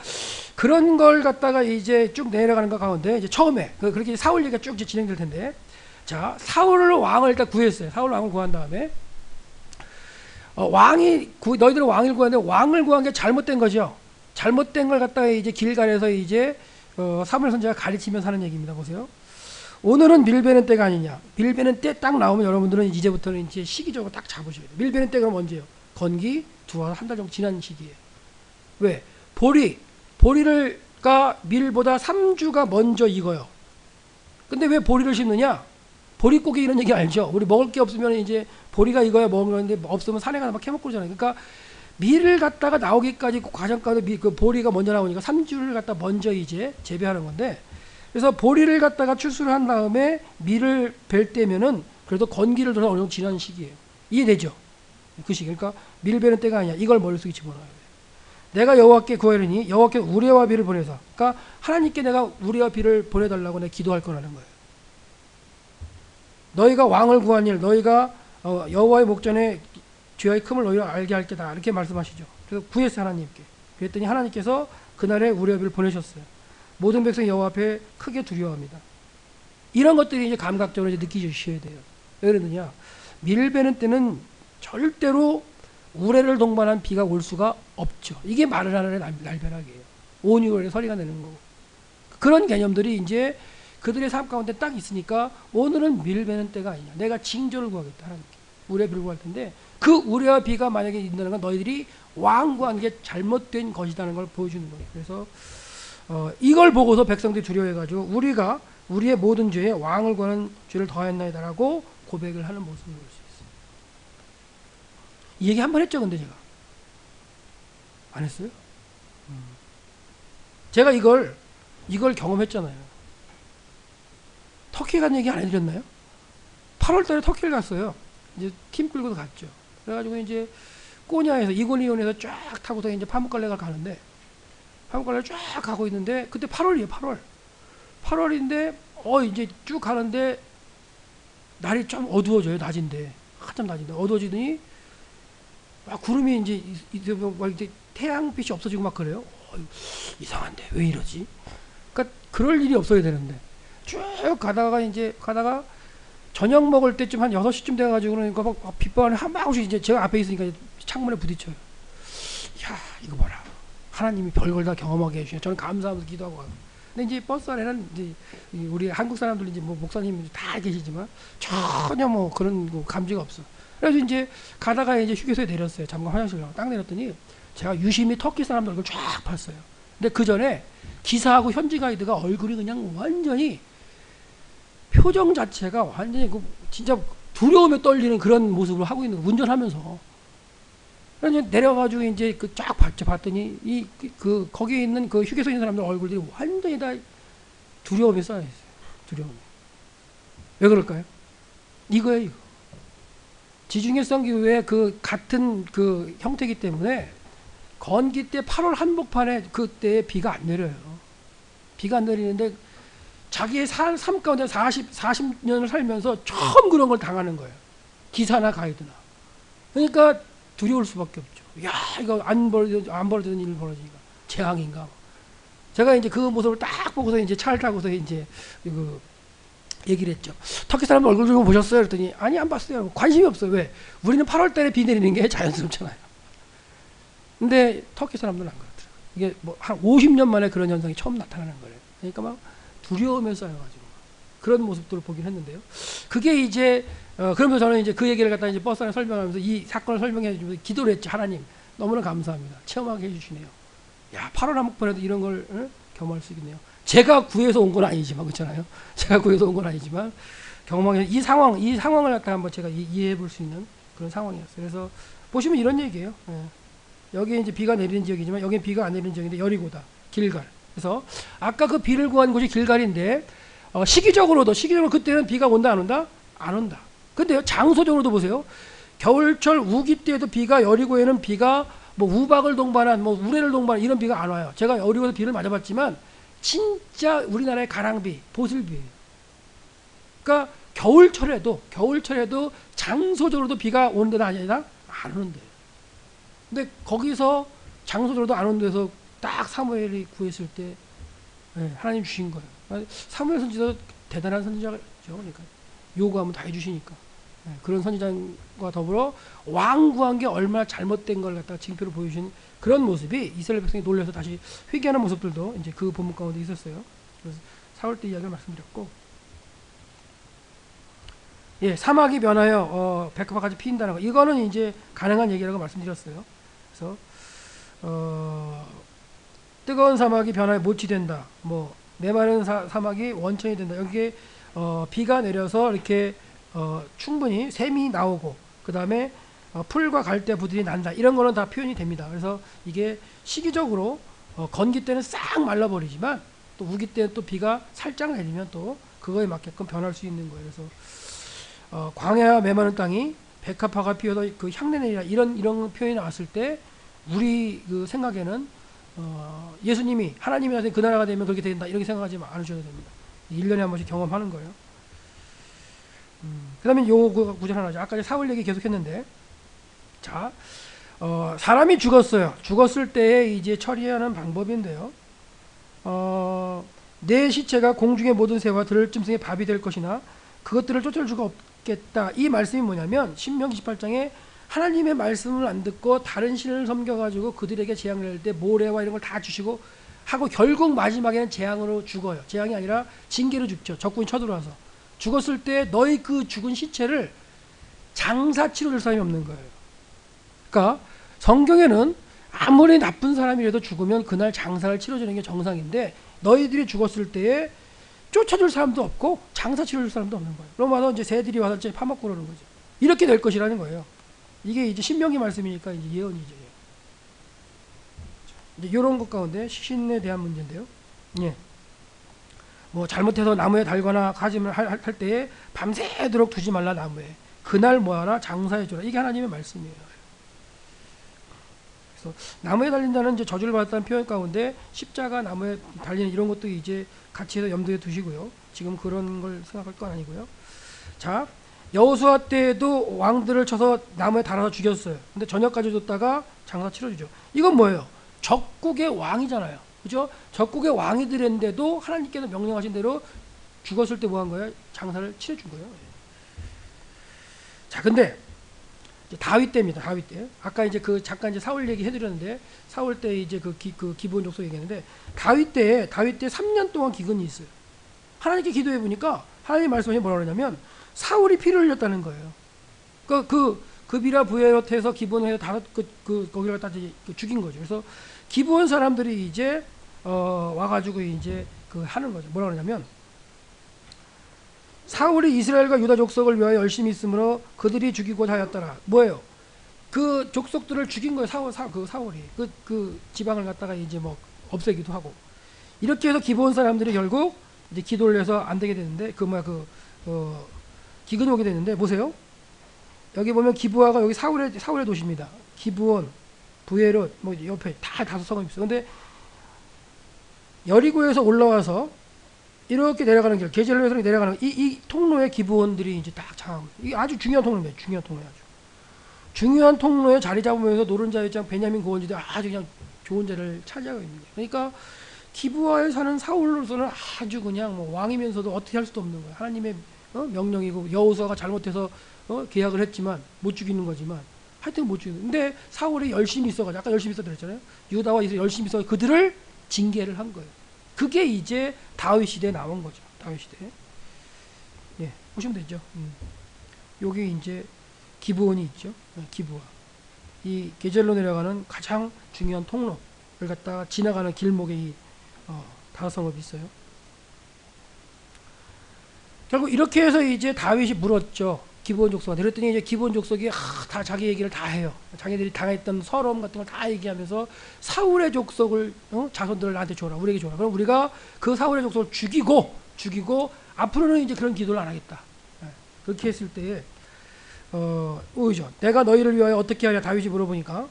[SPEAKER 1] 그런 걸 갖다가 이제 쭉 내려가는 것 가운데 이제 처음에 그렇게 사울 얘기가 쭉 진행될 텐데, 자 사울 왕을 일단 구했어요. 사울 왕을 구한 다음에 너희들은 왕을 구하는데 왕을 구한 게 잘못된 거죠. 잘못된 걸 갖다가 이제 길갈에서 이제 사무엘 선지자가 가르치면서 하는 얘기입니다. 보세요. 오늘은 밀베는 때가 아니냐. 밀베는 때 딱 나오면 여러분들은 이제부터는 이제 시기적으로 딱 잡으셔야 돼요. 밀베는 때가 언제예요? 건기 두어 한 달 정도 지난 시기예요. 왜? 보리가 밀보다 3주가 먼저 익어요. 근데 왜 보리를 심느냐? 보릿고기 이런 얘기 알죠? 우리 먹을 게 없으면 이제 보리가 익어야 먹는데 없으면 산에 가서 막 캐먹고 그러잖아요. 그러니까 밀을 갖다가 나오기까지 그 과정까지 그 보리가 먼저 나오니까 3주를 갖다 먼저 이제 재배하는 건데, 그래서 보리를 갖다가 추수를 한 다음에 밀을 벨 때면은 그래도 건기를 들어서 어느 정도 지난 시기예요. 이해되죠? 그 시기. 그러니까 밀 베는 때가 아니야. 이걸 머릿속에 집어넣어야 돼. 내가 여호와께 구하려니 여호와께 우레와 비를 보내서, 그러니까 하나님께 내가 우레와 비를 보내달라고 내가 기도할 거라는 거예요. 너희가 왕을 구한 일, 너희가 여호와의 목전에 죄의 큼을 너희가 알게 할 게다, 이렇게 말씀하시죠. 그래서 구했어요, 하나님께. 그랬더니 하나님께서 그날에 우레와 비를 보내셨어요. 모든 백성이 여호와 앞에 크게 두려워합니다. 이런 것들이 이제 감각적으로 이제 느끼셔야 돼요. 왜 그러느냐? 밀 베는 때는 절대로 우레를 동반한 비가 올 수가 없죠. 이게 말을 하는 날벼락이에요. 5, 6월에 서리가 내는 거고. 그런 개념들이 이제 그들의 삶 가운데 딱 있으니까 오늘은 밀 베는 때가 아니냐. 내가 징조를 구하겠다, 하나님께. 우레 비를 구할 텐데 그 우레와 비가 만약에 있다는 건 너희들이 왕 구한 게 잘못된 것이라는 걸 보여주는 거예요. 그래서 이걸 보고서 백성들이 두려워해가지고 우리가 우리의 모든 죄에 왕을 구하는 죄를 더하였나이다라고 고백을 하는 모습을 볼 수 있어요. 이 얘기 한 번 했죠, 근데 제가 안 했어요? 제가 이걸 경험했잖아요. 터키 간 얘기 안 해드렸나요? 8월달에 터키를 갔어요. 이제 팀 끌고도 갔죠. 그래가지고 이제 꼬냐에서 이고니온에서 쫙 타고서 이제 파묵갈레가 가는데. 한국갈래 쫙 가고 있는데 그때 8월이에요. 8월인데 이제 쭉 가는데 날이 좀 어두워져요. 낮인데 한참 낮인데 어두워지더니 구름이 이제 태양빛이 없어지고 막 그래요. 이상한데 왜 이러지? 그러니까 그럴 일이 없어야 되는데 쭉 가다가 저녁 먹을 때쯤 한 6시쯤 돼가지고 그러니까 막 빗방울이 한 방울씩 이제 제가 앞에 있으니까 창문에 부딪혀요. 야 이거 봐라. 하나님이 별걸 다 경험하게 해주시네. 저는 감사하면서 기도하고 가요. 근데 이제 버스 안에는 이제 우리 한국 사람들 이제 뭐 목사님 다 계시지만 전혀 뭐 그런 감지가 없어. 그래서 이제 가다가 이제 휴게소에 내렸어요. 잠깐 화장실 가고 딱 내렸더니 제가 유심히 터키 사람들 얼굴 쫙 봤어요. 근데 그 전에 기사하고 현지 가이드가 얼굴이 그냥 완전히 표정 자체가 완전히 진짜 두려움에 떨리는 그런 모습을 하고 있는 거예요. 운전하면서. 그래서 내려가지고 이제 쫙 봤더니 거기에 있는 그 휴게소에 있는 사람들 얼굴들이 완전히 다 두려움에 쌓여 있어요. 두려움에. 왜 그럴까요? 이거예요, 이거. 지중해성 기후의 그 같은 그 형태이기 때문에 건기 때 8월 한복판에 그때 비가 안 내려요. 비가 안 내리는데 자기의 삶 가운데 40년을 살면서 처음 그런 걸 당하는 거예요. 기사나 가이드나. 그러니까 두려울 수밖에 없죠. 야, 이거 안 벌어지는 일 벌어지니까 재앙인가. 제가 이제 그 모습을 딱 보고서 이제 차를 타고서 이제 그 얘기를 했죠. 터키 사람들 얼굴 좀 보셨어요? 그랬더니 아니 안 봤어요. 관심이 없어요. 왜? 우리는 8월달에 비 내리는 게 자연스럽잖아요. 근데 터키 사람들은 안 그렇더라고요. 이게 뭐 한 50년 만에 그런 현상이 처음 나타나는 거예요. 그러니까 막 두려움에 쌓여가지고 그런 모습들을 보긴 했는데요. 그게 이제 그러면서 저는 이제 그 얘기를 갖다 이제 버스 안에 설명하면서 이 사건을 설명해 주면서 기도를 했죠. 하나님 너무나 감사합니다. 체험하게 해주시네요. 야 8월 한복판에도 이런 걸 경험할 수 있겠네요. 제가 구해서 온 건 아니지만 그렇잖아요. 제가 구해서 온 건 아니지만 경험하게 이 상황을 갖다 한번 제가 이해해 볼 수 있는 그런 상황이었어요. 그래서 보시면 이런 얘기예요. 여기 이제 비가 내리는 지역이지만 여기 비가 안 내리는 지역인데 여리고다, 길갈. 그래서 아까 그 비를 구한 곳이 길갈인데 시기적으로 그때는 비가 온다 안 온다? 안 온다. 근데요, 장소적으로도 보세요. 겨울철 우기 때에도 비가, 여리고에는 비가 뭐 우박을 동반한 뭐 우레를 동반한 이런 비가 안 와요. 제가 여리고에서 비를 맞아봤지만 진짜 우리나라의 가랑비, 보슬비예요. 그러니까 겨울철에도 장소적으로도 비가 오는 데는 아니라 안 오는데. 근데 거기서 장소적으로도 안 오는 데서 딱 사무엘이 구했을 때 하나님 주신 거예요. 사무엘 선지자도 대단한 선지자죠. 그러니까 요구하면 다 해주시니까. 그런 선지자과 더불어 왕 구한 게 얼마나 잘못된 걸 갖다가 징표를 보여주신 그런 모습이 이스라엘 백성이 놀라서 다시 회개하는 모습들도 이제 그 본문 가운데 있었어요. 그래서 사울 때 이야기를 말씀드렸고, 사막이 변하여 백합화까지 피인다는 거, 이거는 이제 가능한 얘기라고 말씀드렸어요. 그래서 뜨거운 사막이 변하여 못이 된다. 뭐 메마른 사막이 원천이 된다. 여기에 비가 내려서 이렇게 충분히 샘이 나오고 그 다음에 풀과 갈대 부들이 난다. 이런 거는 다 표현이 됩니다. 그래서 이게 시기적으로 건기 때는 싹 말라버리지만 또 우기 때는 또 비가 살짝 내리면 또 그거에 맞게끔 변할 수 있는 거예요. 그래서 광야와 메마른 땅이 백합화가 피어서 그 향내내리라 이런 표현이 나왔을 때 우리 그 생각에는 예수님이 하나님이 나서 그 나라가 되면 그렇게 된다 이렇게 생각하지 않으셔도 됩니다. 1년에 한 번씩 경험하는 거예요. 그 다음에 요 구절 하나죠. 아까 사울 얘기 계속 했는데, 자, 사람이 죽었어요. 죽었을 때에 이제 처리하는 방법인데요. 내 시체가 공중의 모든 새와 들짐승의 밥이 될 것이나 그것들을 쫓을 수가 없겠다. 이 말씀이 뭐냐면 신명기 18장에 하나님의 말씀을 안 듣고 다른 신을 섬겨가지고 그들에게 재앙을 낼 때 모래와 이런 걸 다 주시고 하고 결국 마지막에는 재앙으로 죽어요. 재앙이 아니라 징계로 죽죠. 적군이 쳐들어와서. 죽었을 때 너희 그 죽은 시체를 장사 치러줄 사람이 없는 거예요. 그러니까 성경에는 아무리 나쁜 사람이라도 죽으면 그날 장사를 치러주는 게 정상인데 너희들이 죽었을 때에 쫓아줄 사람도 없고 장사 치러줄 사람도 없는 거예요. 그럼 와서 이제 새들이 와서 파먹고 그러는 거죠. 이렇게 될 것이라는 거예요. 이게 이제 신명기 말씀이니까 이제 예언이죠. 이제 이런 것 가운데 신에 대한 문제인데요. 뭐 잘못해서 나무에 달거나 가짐을 할 때에 밤새도록 두지 말라. 나무에 그날 뭐하라 장사해 주라. 이게 하나님의 말씀이에요. 그래서 나무에 달린 자는 이제 저주를 받았다는 표현 가운데 십자가 나무에 달리는 이런 것도 이제 같이 해서 염두에 두시고요. 지금 그런 걸 생각할 건 아니고요. 자, 여호수아 때에도 왕들을 쳐서 나무에 달아서 죽였어요. 근데 저녁까지 뒀다가 장사 치러주죠. 이건 뭐예요? 적국의 왕이잖아요. 그죠? 적국의 왕이들인데도 하나님께서 명령하신 대로 죽었을 때 뭐 한 거예요? 장사를 치러준 거예요. 자, 근데 이제 다윗 때입니다. 다윗 때. 아까 이제 그 잠깐 이제 사울 얘기 해드렸는데 사울 때 이제 그 기브온 족속 얘기했는데 다윗 때 3년 동안 기근이 있어요. 하나님께 기도해 보니까 하나님 말씀이 뭐라 그러냐면 사울이 피를 흘렸다는 거예요. 그 비라 부에롯해서 기브온에서 거기를 갖다 죽인 거죠. 그래서 기브온 사람들이 이제 와가지고 이제 하는 거죠. 뭐라 그러냐면 사울이 이스라엘과 유다 족속을 위하여 열심히 있으므로 그들이 죽이고자 하였더라. 뭐예요? 그 족속들을 죽인 거예요. 사울이 그 지방을 갖다가 이제 뭐 없애기도 하고 이렇게 해서 기브온 사람들이 결국 이제 기도를 해서 안 되게 되는데 기근이 오게 되는데 보세요. 여기 보면 기브아가 여기 사울의 도시입니다. 기브온, 부에롯 뭐 옆에 다 다섯 성이 있어요. 근데 여리고에서 올라와서 이렇게 내려가는 길, 게젤로에서 내려가는 이 통로에 기브온들이 이제 딱 장하고 이게 아주 중요한 통로입니다. 중요한 통로에 자리 잡으면서 노른자의 장 베냐민 고원지대 아주 그냥 좋은 자리를 차지하고 있는 거예요. 그러니까 기브아에 사는 사울로서는 아주 그냥 뭐 왕이면서도 어떻게 할 수도 없는 거예요. 하나님의 명령이고 여호수아가 잘못해서 계약을 했지만 못 죽이는 거지만 하여튼 못 죽이는. 근데 사울이 열심히 있어가지고 아까 열심히 있었다 그랬잖아요. 유다와 이스라엘 열심히 있어 그들을 징계를 한 거예요. 그게 이제 다윗 시대에 나온 거죠. 다윗 시대에. 예, 보시면 되죠. 여기 이제 기브온이 있죠. 기브아. 이 게젤로 내려가는 가장 중요한 통로를 갖다가 지나가는 길목에 이 다섯 성읍이 있어요. 결국 이렇게 해서 이제 다윗이 물었죠. 기브온 족속한테. 그랬더니 이제 기브온 족속이 다 자기 얘기를 다 해요. 자기들이 당했던 서러움 같은 걸 다 얘기하면서 사울의 족속을 자손들을 나한테 줘라. 우리에게 줘라. 그럼 우리가 그 사울의 족속을 죽이고 앞으로는 이제 그런 기도를 안 하겠다. 그렇게 했을 때에 오이죠. 내가 너희를 위하여 어떻게 하랴 다윗이 물어보니까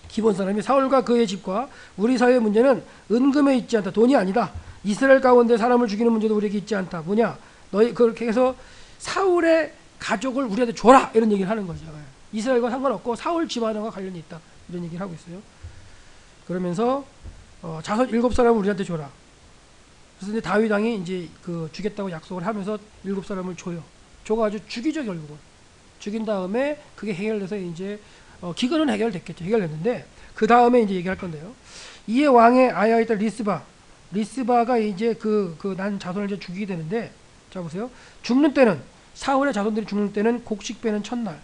[SPEAKER 1] 기본 사람이 사울과 그의 집과 우리 사회의 문제는 은금에 있지 않다. 돈이 아니다. 이스라엘 가운데 사람을 죽이는 문제도 우리에게 있지 않다. 뭐냐? 너희 그렇게 해서 사울의 가족을 우리한테 줘라 이런 얘기를 하는 거죠. 이스라엘과 상관없고 사울 집안과 관련이 있다 이런 얘기를 하고 있어요. 그러면서 자손 7사람을 우리한테 줘라. 그래서 이제 다윗 왕이 이제 그 주겠다고 약속을 하면서 7사람을 줘요. 줘가지고 죽이죠 결국은. 죽인 다음에 그게 해결돼서 이제 기근은 해결됐겠죠. 해결됐는데 그 다음에 이제 얘기할 건데요. 이에 왕의 아야의 딸 리스바가 이제 난 자손을 이제 죽이게 되는데, 자 보세요. 죽는 때는 사울의 자손들이 죽는 때는 곡식 빼는 첫날.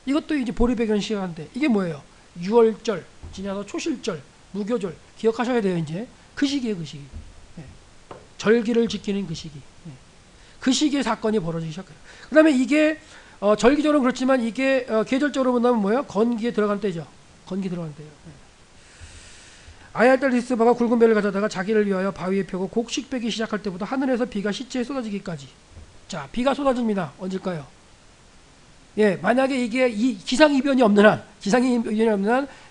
[SPEAKER 1] 이것도 이제 보리배견 시간인데 이게 뭐예요? 유월절 지나서 초실절, 무교절 기억하셔야 돼요. 이제 그 시기예요, 그 시기. 네. 절기를 지키는 그 시기. 네. 그 시기에 사건이 벌어지기 시작해요. 그다음에 이게 절기적으로는 그렇지만 이게 계절적으로 본다면 뭐예요? 건기에 들어간 때죠. 건기 들어간 때요. 네. 아야의 딸 리스바가 굵은 배를 가져다가 자기를 위하여 바위에 펴고 곡식 빼기 시작할 때부터 하늘에서 비가 시체에 쏟아지기까지. 자, 비가 쏟아집니다. 언제일까요? 예, 만약에 이게 기상이변이 없는 한,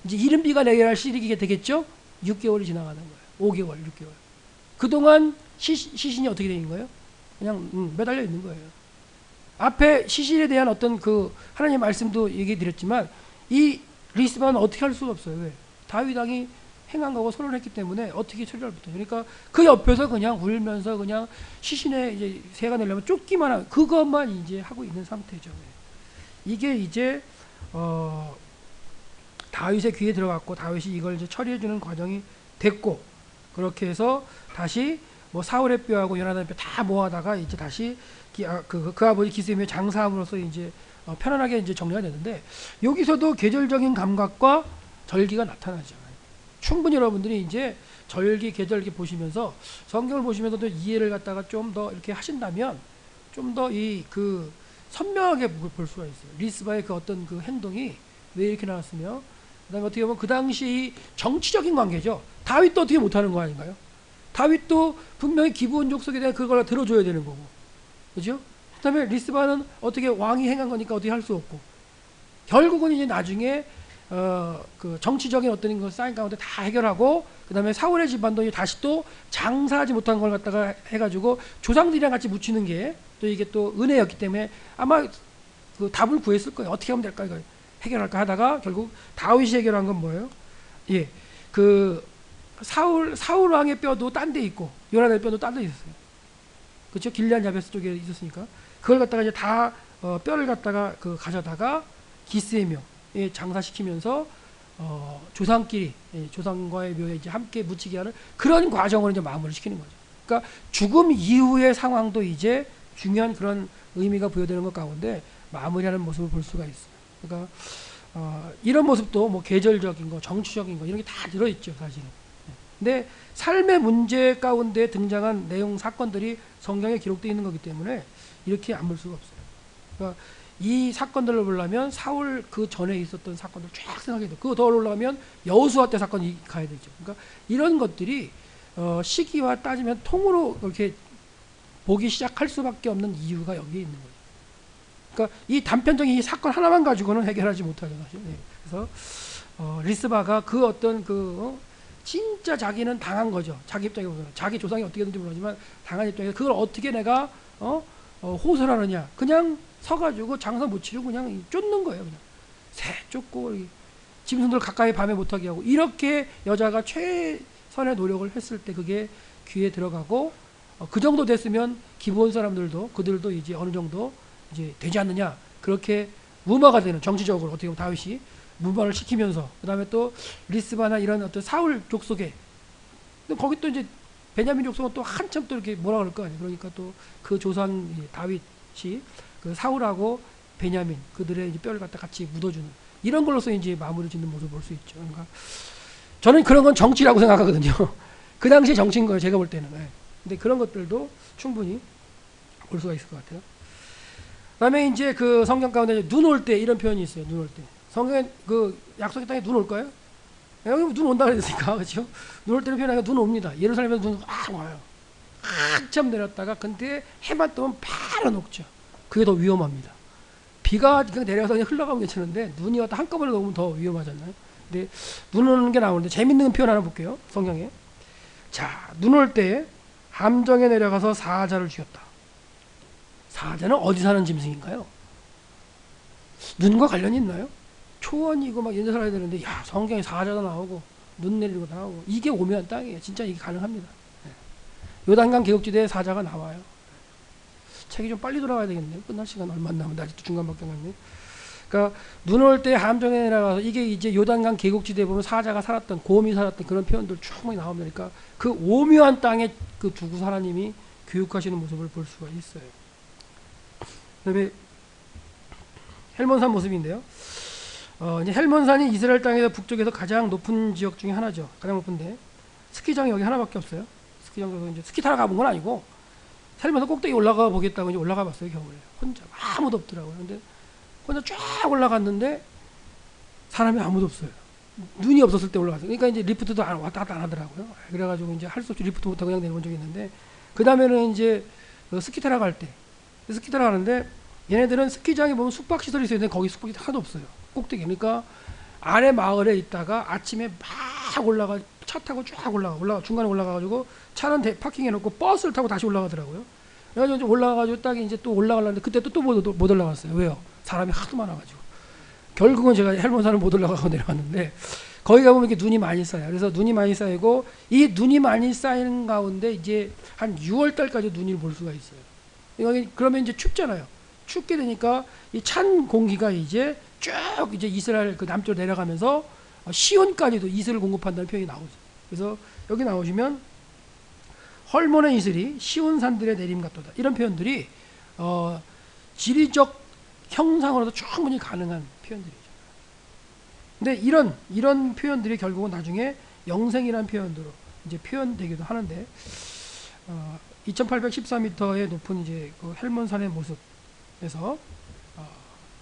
[SPEAKER 1] 이제 이른 비가 내릴 시기가 되겠죠? 6개월이 지나가는 거예요. 5개월, 6개월. 그동안 시신이 어떻게 되는 거예요? 그냥 매달려 있는 거예요. 앞에 시신에 대한 어떤 하나님의 말씀도 얘기 드렸지만 이 리스바는 어떻게 할 수가 없어요. 왜? 다윗 왕이 행한 거고 선언을 했기 때문에 어떻게 처리를 못해요. 그러니까 그 옆에서 그냥 울면서 그냥 시신에 이제 새가 내려면 쫓기만 하고 그것만 이제 하고 있는 상태죠. 이게 이제 다윗의 귀에 들어갔고 다윗이 이걸 이제 처리해주는 과정이 됐고, 그렇게 해서 다시 뭐 사울의 뼈하고 요나단의 뼈 다 모아다가 이제 다시 그 아버지 기스임의 장사함으로써 이제 편안하게 이제 정리가 되는데, 여기서도 계절적인 감각과 절기가 나타나죠. 충분히 여러분들이 이제 절기 계절 이렇게 보시면서 성경을 보시면서도 이해를 갖다가 좀 더 이렇게 하신다면 좀 더 선명하게 볼 수가 있어요. 리스바의 그 어떤 그 행동이 왜 이렇게 나왔으며, 그다음에 어떻게 보면 그 당시 정치적인 관계죠. 다윗도 어떻게 못하는 거 아닌가요? 다윗도 분명히 기브온 족속에 대한 그걸 들어줘야 되는 거고, 그죠? 그다음에 리스바는 어떻게 왕이 행한 거니까 어떻게 할 수 없고, 결국은 이제 나중에 그 정치적인 어떤 거 쌓인 가운데 다 해결하고, 그 다음에 사울의 집안도 다시 또 장사하지 못한 걸 갖다가 해가지고 조상들이랑 같이 묻히는 게 또 이게 또 은혜였기 때문에 아마 그 답을 구했을 거예요. 어떻게 하면 될까 이거 해결할까 하다가 결국 다윗이 해결한 건 뭐예요? 예, 그 사울 왕의 뼈도 딴 데 있고 요나단의 뼈도 딴 데 있었어요. 그렇죠? 길리안 야베스 쪽에 있었으니까 그걸 갖다가 이제 다 뼈를 갖다가 가져다가 기스의 묘에 장사시키면서 조상끼리 조상과의 묘에 이제 함께 묻히게 하는 그런 과정으로 이제 마무리를 시키는 거죠. 그러니까 죽음 이후의 상황도 이제 중요한 그런 의미가 부여되는 것 가운데 마무리하는 모습을 볼 수가 있어요. 그러니까 이런 모습도 뭐 계절적인 거, 정치적인 거 이런 게 다 들어있죠, 사실은. 근데 삶의 문제 가운데 등장한 내용 사건들이 성경에 기록되어 있는 거기 때문에 이렇게 안 볼 수가 없어요. 그러니까 이 사건들을 보려면 사울 그 전에 있었던 사건들 쫙 생각해야 돼요. 그거 더 올라가면 여호수아 때 사건이 가야 되죠. 그러니까 이런 것들이 시기와 따지면 통으로 이렇게 보기 시작할 수밖에 없는 이유가 여기에 있는 거예요. 그러니까 이 단편적인 이 사건 하나만 가지고는 해결하지 못하죠, 사실. 네. 그래서 리스바가 그 어떤 진짜 자기는 당한 거죠. 자기 입장에 보면 자기 조상이 어떻게든지 모르지만 당한 입장에서 그걸 어떻게 내가 호소하느냐. 그냥 서가지고 장사 못 치르고 그냥 쫓는 거예요. 그냥 새 쫓고 짐승들 가까이 밤에 못하게 하고, 이렇게 여자가 최선의 노력을 했을 때 그게 귀에 들어가고 그 정도 됐으면 기본 사람들도 그들도 이제 어느 정도 이제 되지 않느냐, 그렇게 무마가 되는, 정치적으로 어떻게 보면 다윗이 무마를 시키면서, 그 다음에 또 리스바나 이런 어떤 사울 족속에, 거기 또 이제 베냐민 족속은 또 한참 또 이렇게 뭐라 그럴 거 아니에요. 그러니까 또 그 조상 다윗이 그 사울하고 베냐민 그들의 이제 뼈를 갖다 같이 묻어주는 이런 걸로서 이제 마무리 짓는 모습을 볼 수 있죠. 그러니까 저는 그런 건 정치라고 생각하거든요. 그 당시 정치인 거예요, 제가 볼 때는. 네. 근데 그런 것들도 충분히 볼 수가 있을 것 같아요. 그다음에 이제 그 성경 가운데 눈 올 때 이런 표현이 있어요. 눈 올 때. 성경에 그 약속의 땅에 눈 올까요? 여기 눈 온다 그랬으니까, 그렇죠? 눈 올 때는 표현하니까 눈 옵니다. 예루살렘에서 눈 확 와요. 한참 내렸다가 근데 해만 뜨면 바로 녹죠. 그게 더 위험합니다. 비가 그냥 내려서 그냥 흘러가면 괜찮은데 눈이 왔다 한꺼번에 오면 더 위험하잖아요. 근데 눈 오는 게 나오는데 재밌는 표현 하나 볼게요. 성경에. 자, 눈 올 때 함정에 내려가서 사자를 죽였다. 사자는 어디 사는 짐승인가요? 눈과 관련이 있나요? 초원이고 막 이런 데 살아야 되는데 야 성경에 사자도 나오고 눈 내리고 나오고 이게 오묘한 땅이에요. 진짜 이게 가능합니다. 요단강 계곡지대에 사자가 나와요. 책이 좀 빨리 돌아가야 되겠네요. 끝날 시간 얼마 안 남았는데 아직도 중간밖에 안 갔네요. 그러니까 눈 올 때 함정에 내려가서 이게 이제 요단강 계곡지대에 보면 사자가 살았던 곰이 살았던 그런 표현들 충분히 나옵니다. 그러니까 그 오묘한 땅에 그 두 하나님이 교육하시는 모습을 볼 수가 있어요. 그다음에 헬몬산 모습인데요. 이제 헬몬산이 이스라엘 땅에서 북쪽에서 가장 높은 지역 중에 하나죠. 가장 높은데 스키장이 여기 하나밖에 없어요. 스키장에서 이제 스키 타러 가본 건 아니고 헬몬산 꼭대기 올라가 보겠다고 이제 올라가 봤어요. 겨울에 혼자 아무도 없더라고요. 근데 혼자 쫙 올라갔는데 사람이 아무도 없어요. 눈이 없었을 때 올라갔어요. 그러니까 이제 리프트도 왔다 갔다 안 하더라고요. 그래가지고 이제 할 수 없이 리프트 못 타고 그냥 내려온 적이 있는데 그 다음에는 이제 스키 타러 갈 때 스키 타러 가는데 얘네들은 스키장에 보면 숙박시설이 있어야 되는데 거기 숙박이 하나도 없어요. 꼭대기. 그러니까 아래 마을에 있다가 아침에 막 올라가 차 타고 쫙 올라가 중간에 올라가가지고 차는 파킹해 놓고 버스를 타고 다시 올라가더라고요. 그래가지고 올라가가지고 딱 이제 또 올라가려는데 그때 또 못 올라갔어요. 왜요? 사람이 하도 많아가지고. 결국은 제가 헬몬산을 못 올라가고 내려왔는데 거기 가보면 이렇게 눈이 많이 쌓여요. 그래서 눈이 많이 쌓이고 이 눈이 많이 쌓이는 가운데 이제 한 6월 달까지 눈을 볼 수가 있어요. 그러면 이제 춥잖아요. 춥게 되니까 이 찬 공기가 이제 쭉 이제 이스라엘 그 남쪽으로 내려가면서 시온까지도 이슬을 공급한다는 표현이 나오죠. 그래서 여기 나오시면 헐몬의 이슬이 시온 산들의 내림 같도다. 이런 표현들이 지리적 형상으로도 충분히 가능한 표현들이죠. 근데 이런 표현들이 결국은 나중에 영생이라는 표현으로 이제 표현되기도 하는데 2,814m의 높은 이제 그 헬몬산의 모습에서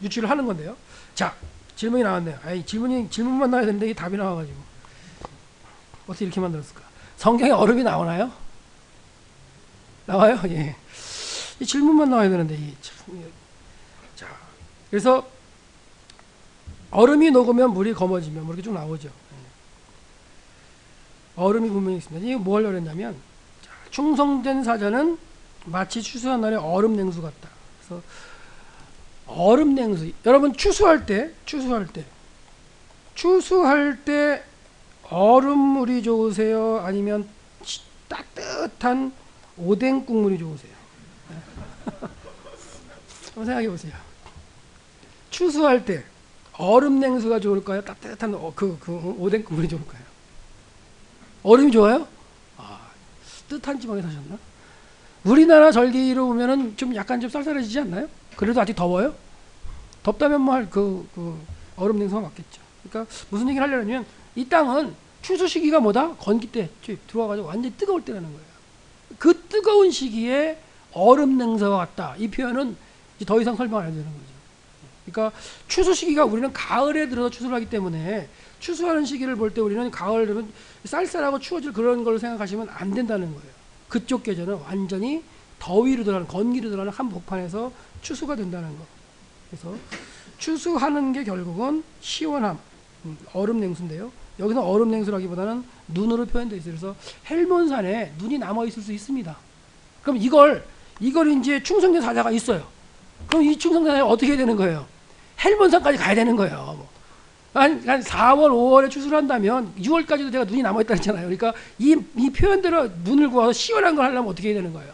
[SPEAKER 1] 유추를 하는 건데요. 자, 질문이 나왔네요. 질문만 나와야 되는데 이 답이 나와가지고 어떻게 이렇게 만들었을까? 성경에 얼음이 나오나요? 나와요? 예. 이 질문만 나와야 되는데 자, 그래서 얼음이 녹으면 물이 검어지면 뭐 이렇게 쭉 나오죠. 얼음이 분명히 있습니다. 이게 뭘 말했냐면 충성된 사자는 마치 추수한 날의 얼음 냉수 같다. 그래서 얼음 냉수. 여러분 추수할 때 얼음물이 좋으세요? 아니면 따뜻한 오뎅 국물이 좋으세요? 한번 생각해 보세요. 추수할 때 얼음 냉수가 좋을까요? 따뜻한 오뎅 국물이 좋을까요? 얼음이 좋아요? 뜨뜻한 지방에 사셨나? 우리나라 절기로 보면은 좀 약간 좀 쌀쌀해지지 않나요? 그래도 아직 더워요? 덥다면 뭐 얼음 냉수가 맞겠죠. 그러니까 무슨 얘기를 하려면 이 땅은 추수 시기가 뭐다? 건기 때 들어와가지고 완전히 뜨거울 때라는 거예요. 그 뜨거운 시기에 얼음 냉수가 왔다. 이 표현은 이제 더 이상 설명 안 해도 되는 거죠. 그러니까 추수 시기가 우리는 가을에 들어서 추수를 하기 때문에 추수하는 시기를 볼 때 우리는 가을 되면 쌀쌀하고 추워질 그런 걸 생각하시면 안 된다는 거예요. 그쪽 계절은 완전히 더위로 들어가는 건기로 들어가는 한복판에서 추수가 된다는 거. 그래서 추수하는 게 결국은 시원함, 얼음 냉수인데요. 여기서 얼음 냉수라기보다는 눈으로 표현되어 있어요. 그래서 헬몬산에 눈이 남아 있을 수 있습니다. 그럼 이걸 이제 충성된 사자가 있어요. 그럼 이 충성된 사자가 어떻게 해야 되는 거예요? 헬몬산까지 가야 되는 거예요. 한 4월, 5월에 추수를 한다면 6월까지도 제가 눈이 남아있다 했잖아요. 그러니까 이 표현대로 눈을 구워서 시원한 걸 하려면 어떻게 해야 되는 거예요?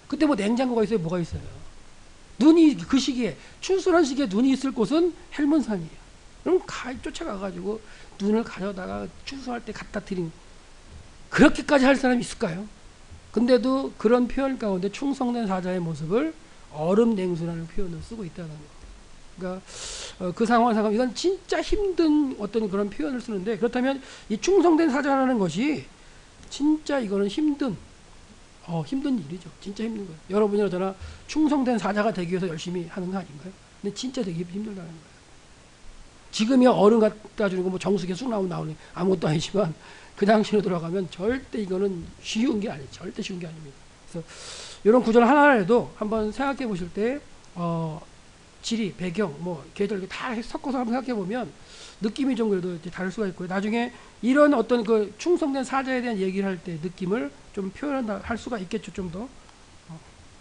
[SPEAKER 1] 그때 뭐 냉장고가 있어요? 뭐가 있어요? 눈이 그 시기에, 추수한 시기에 눈이 있을 곳은 헬몬산이에요. 그럼 쫓아가가지고 눈을 가져다가 추수할 때 갖다 드린, 그렇게까지 할 사람이 있을까요? 근데도 그런 표현 가운데 충성된 사자의 모습을 얼음 냉수라는 표현을 쓰고 있다는 거. 그러니까 그 상황을 생각하면 이건 진짜 힘든 어떤 그런 표현을 쓰는데, 그렇다면 이 충성된 사자라는 것이 진짜 이거는 힘든 일이죠. 진짜 힘든 거예요. 여러분이나 저나 충성된 사자가 되기 위해서 열심히 하는 거 아닌가요? 근데 진짜 되게 힘들다는 거예요. 지금이야 얼음 갖다 주는 거 뭐 정수기에 쑥 나오는 아무것도 아니지만 그 당시로 돌아가면 절대 이거는 쉬운 게 아니에요. 절대 쉬운 게 아닙니다. 그래서 이런 구절 하나라도 한번 생각해 보실 때 지리, 배경, 뭐 계절 다 섞어서 한번 생각해 보면 느낌이 좀 그래도 이제 다를 수가 있고요. 나중에 이런 어떤 그 충성된 사자에 대한 얘기를 할 때 느낌을 좀 표현할 수가 있겠죠, 좀 더.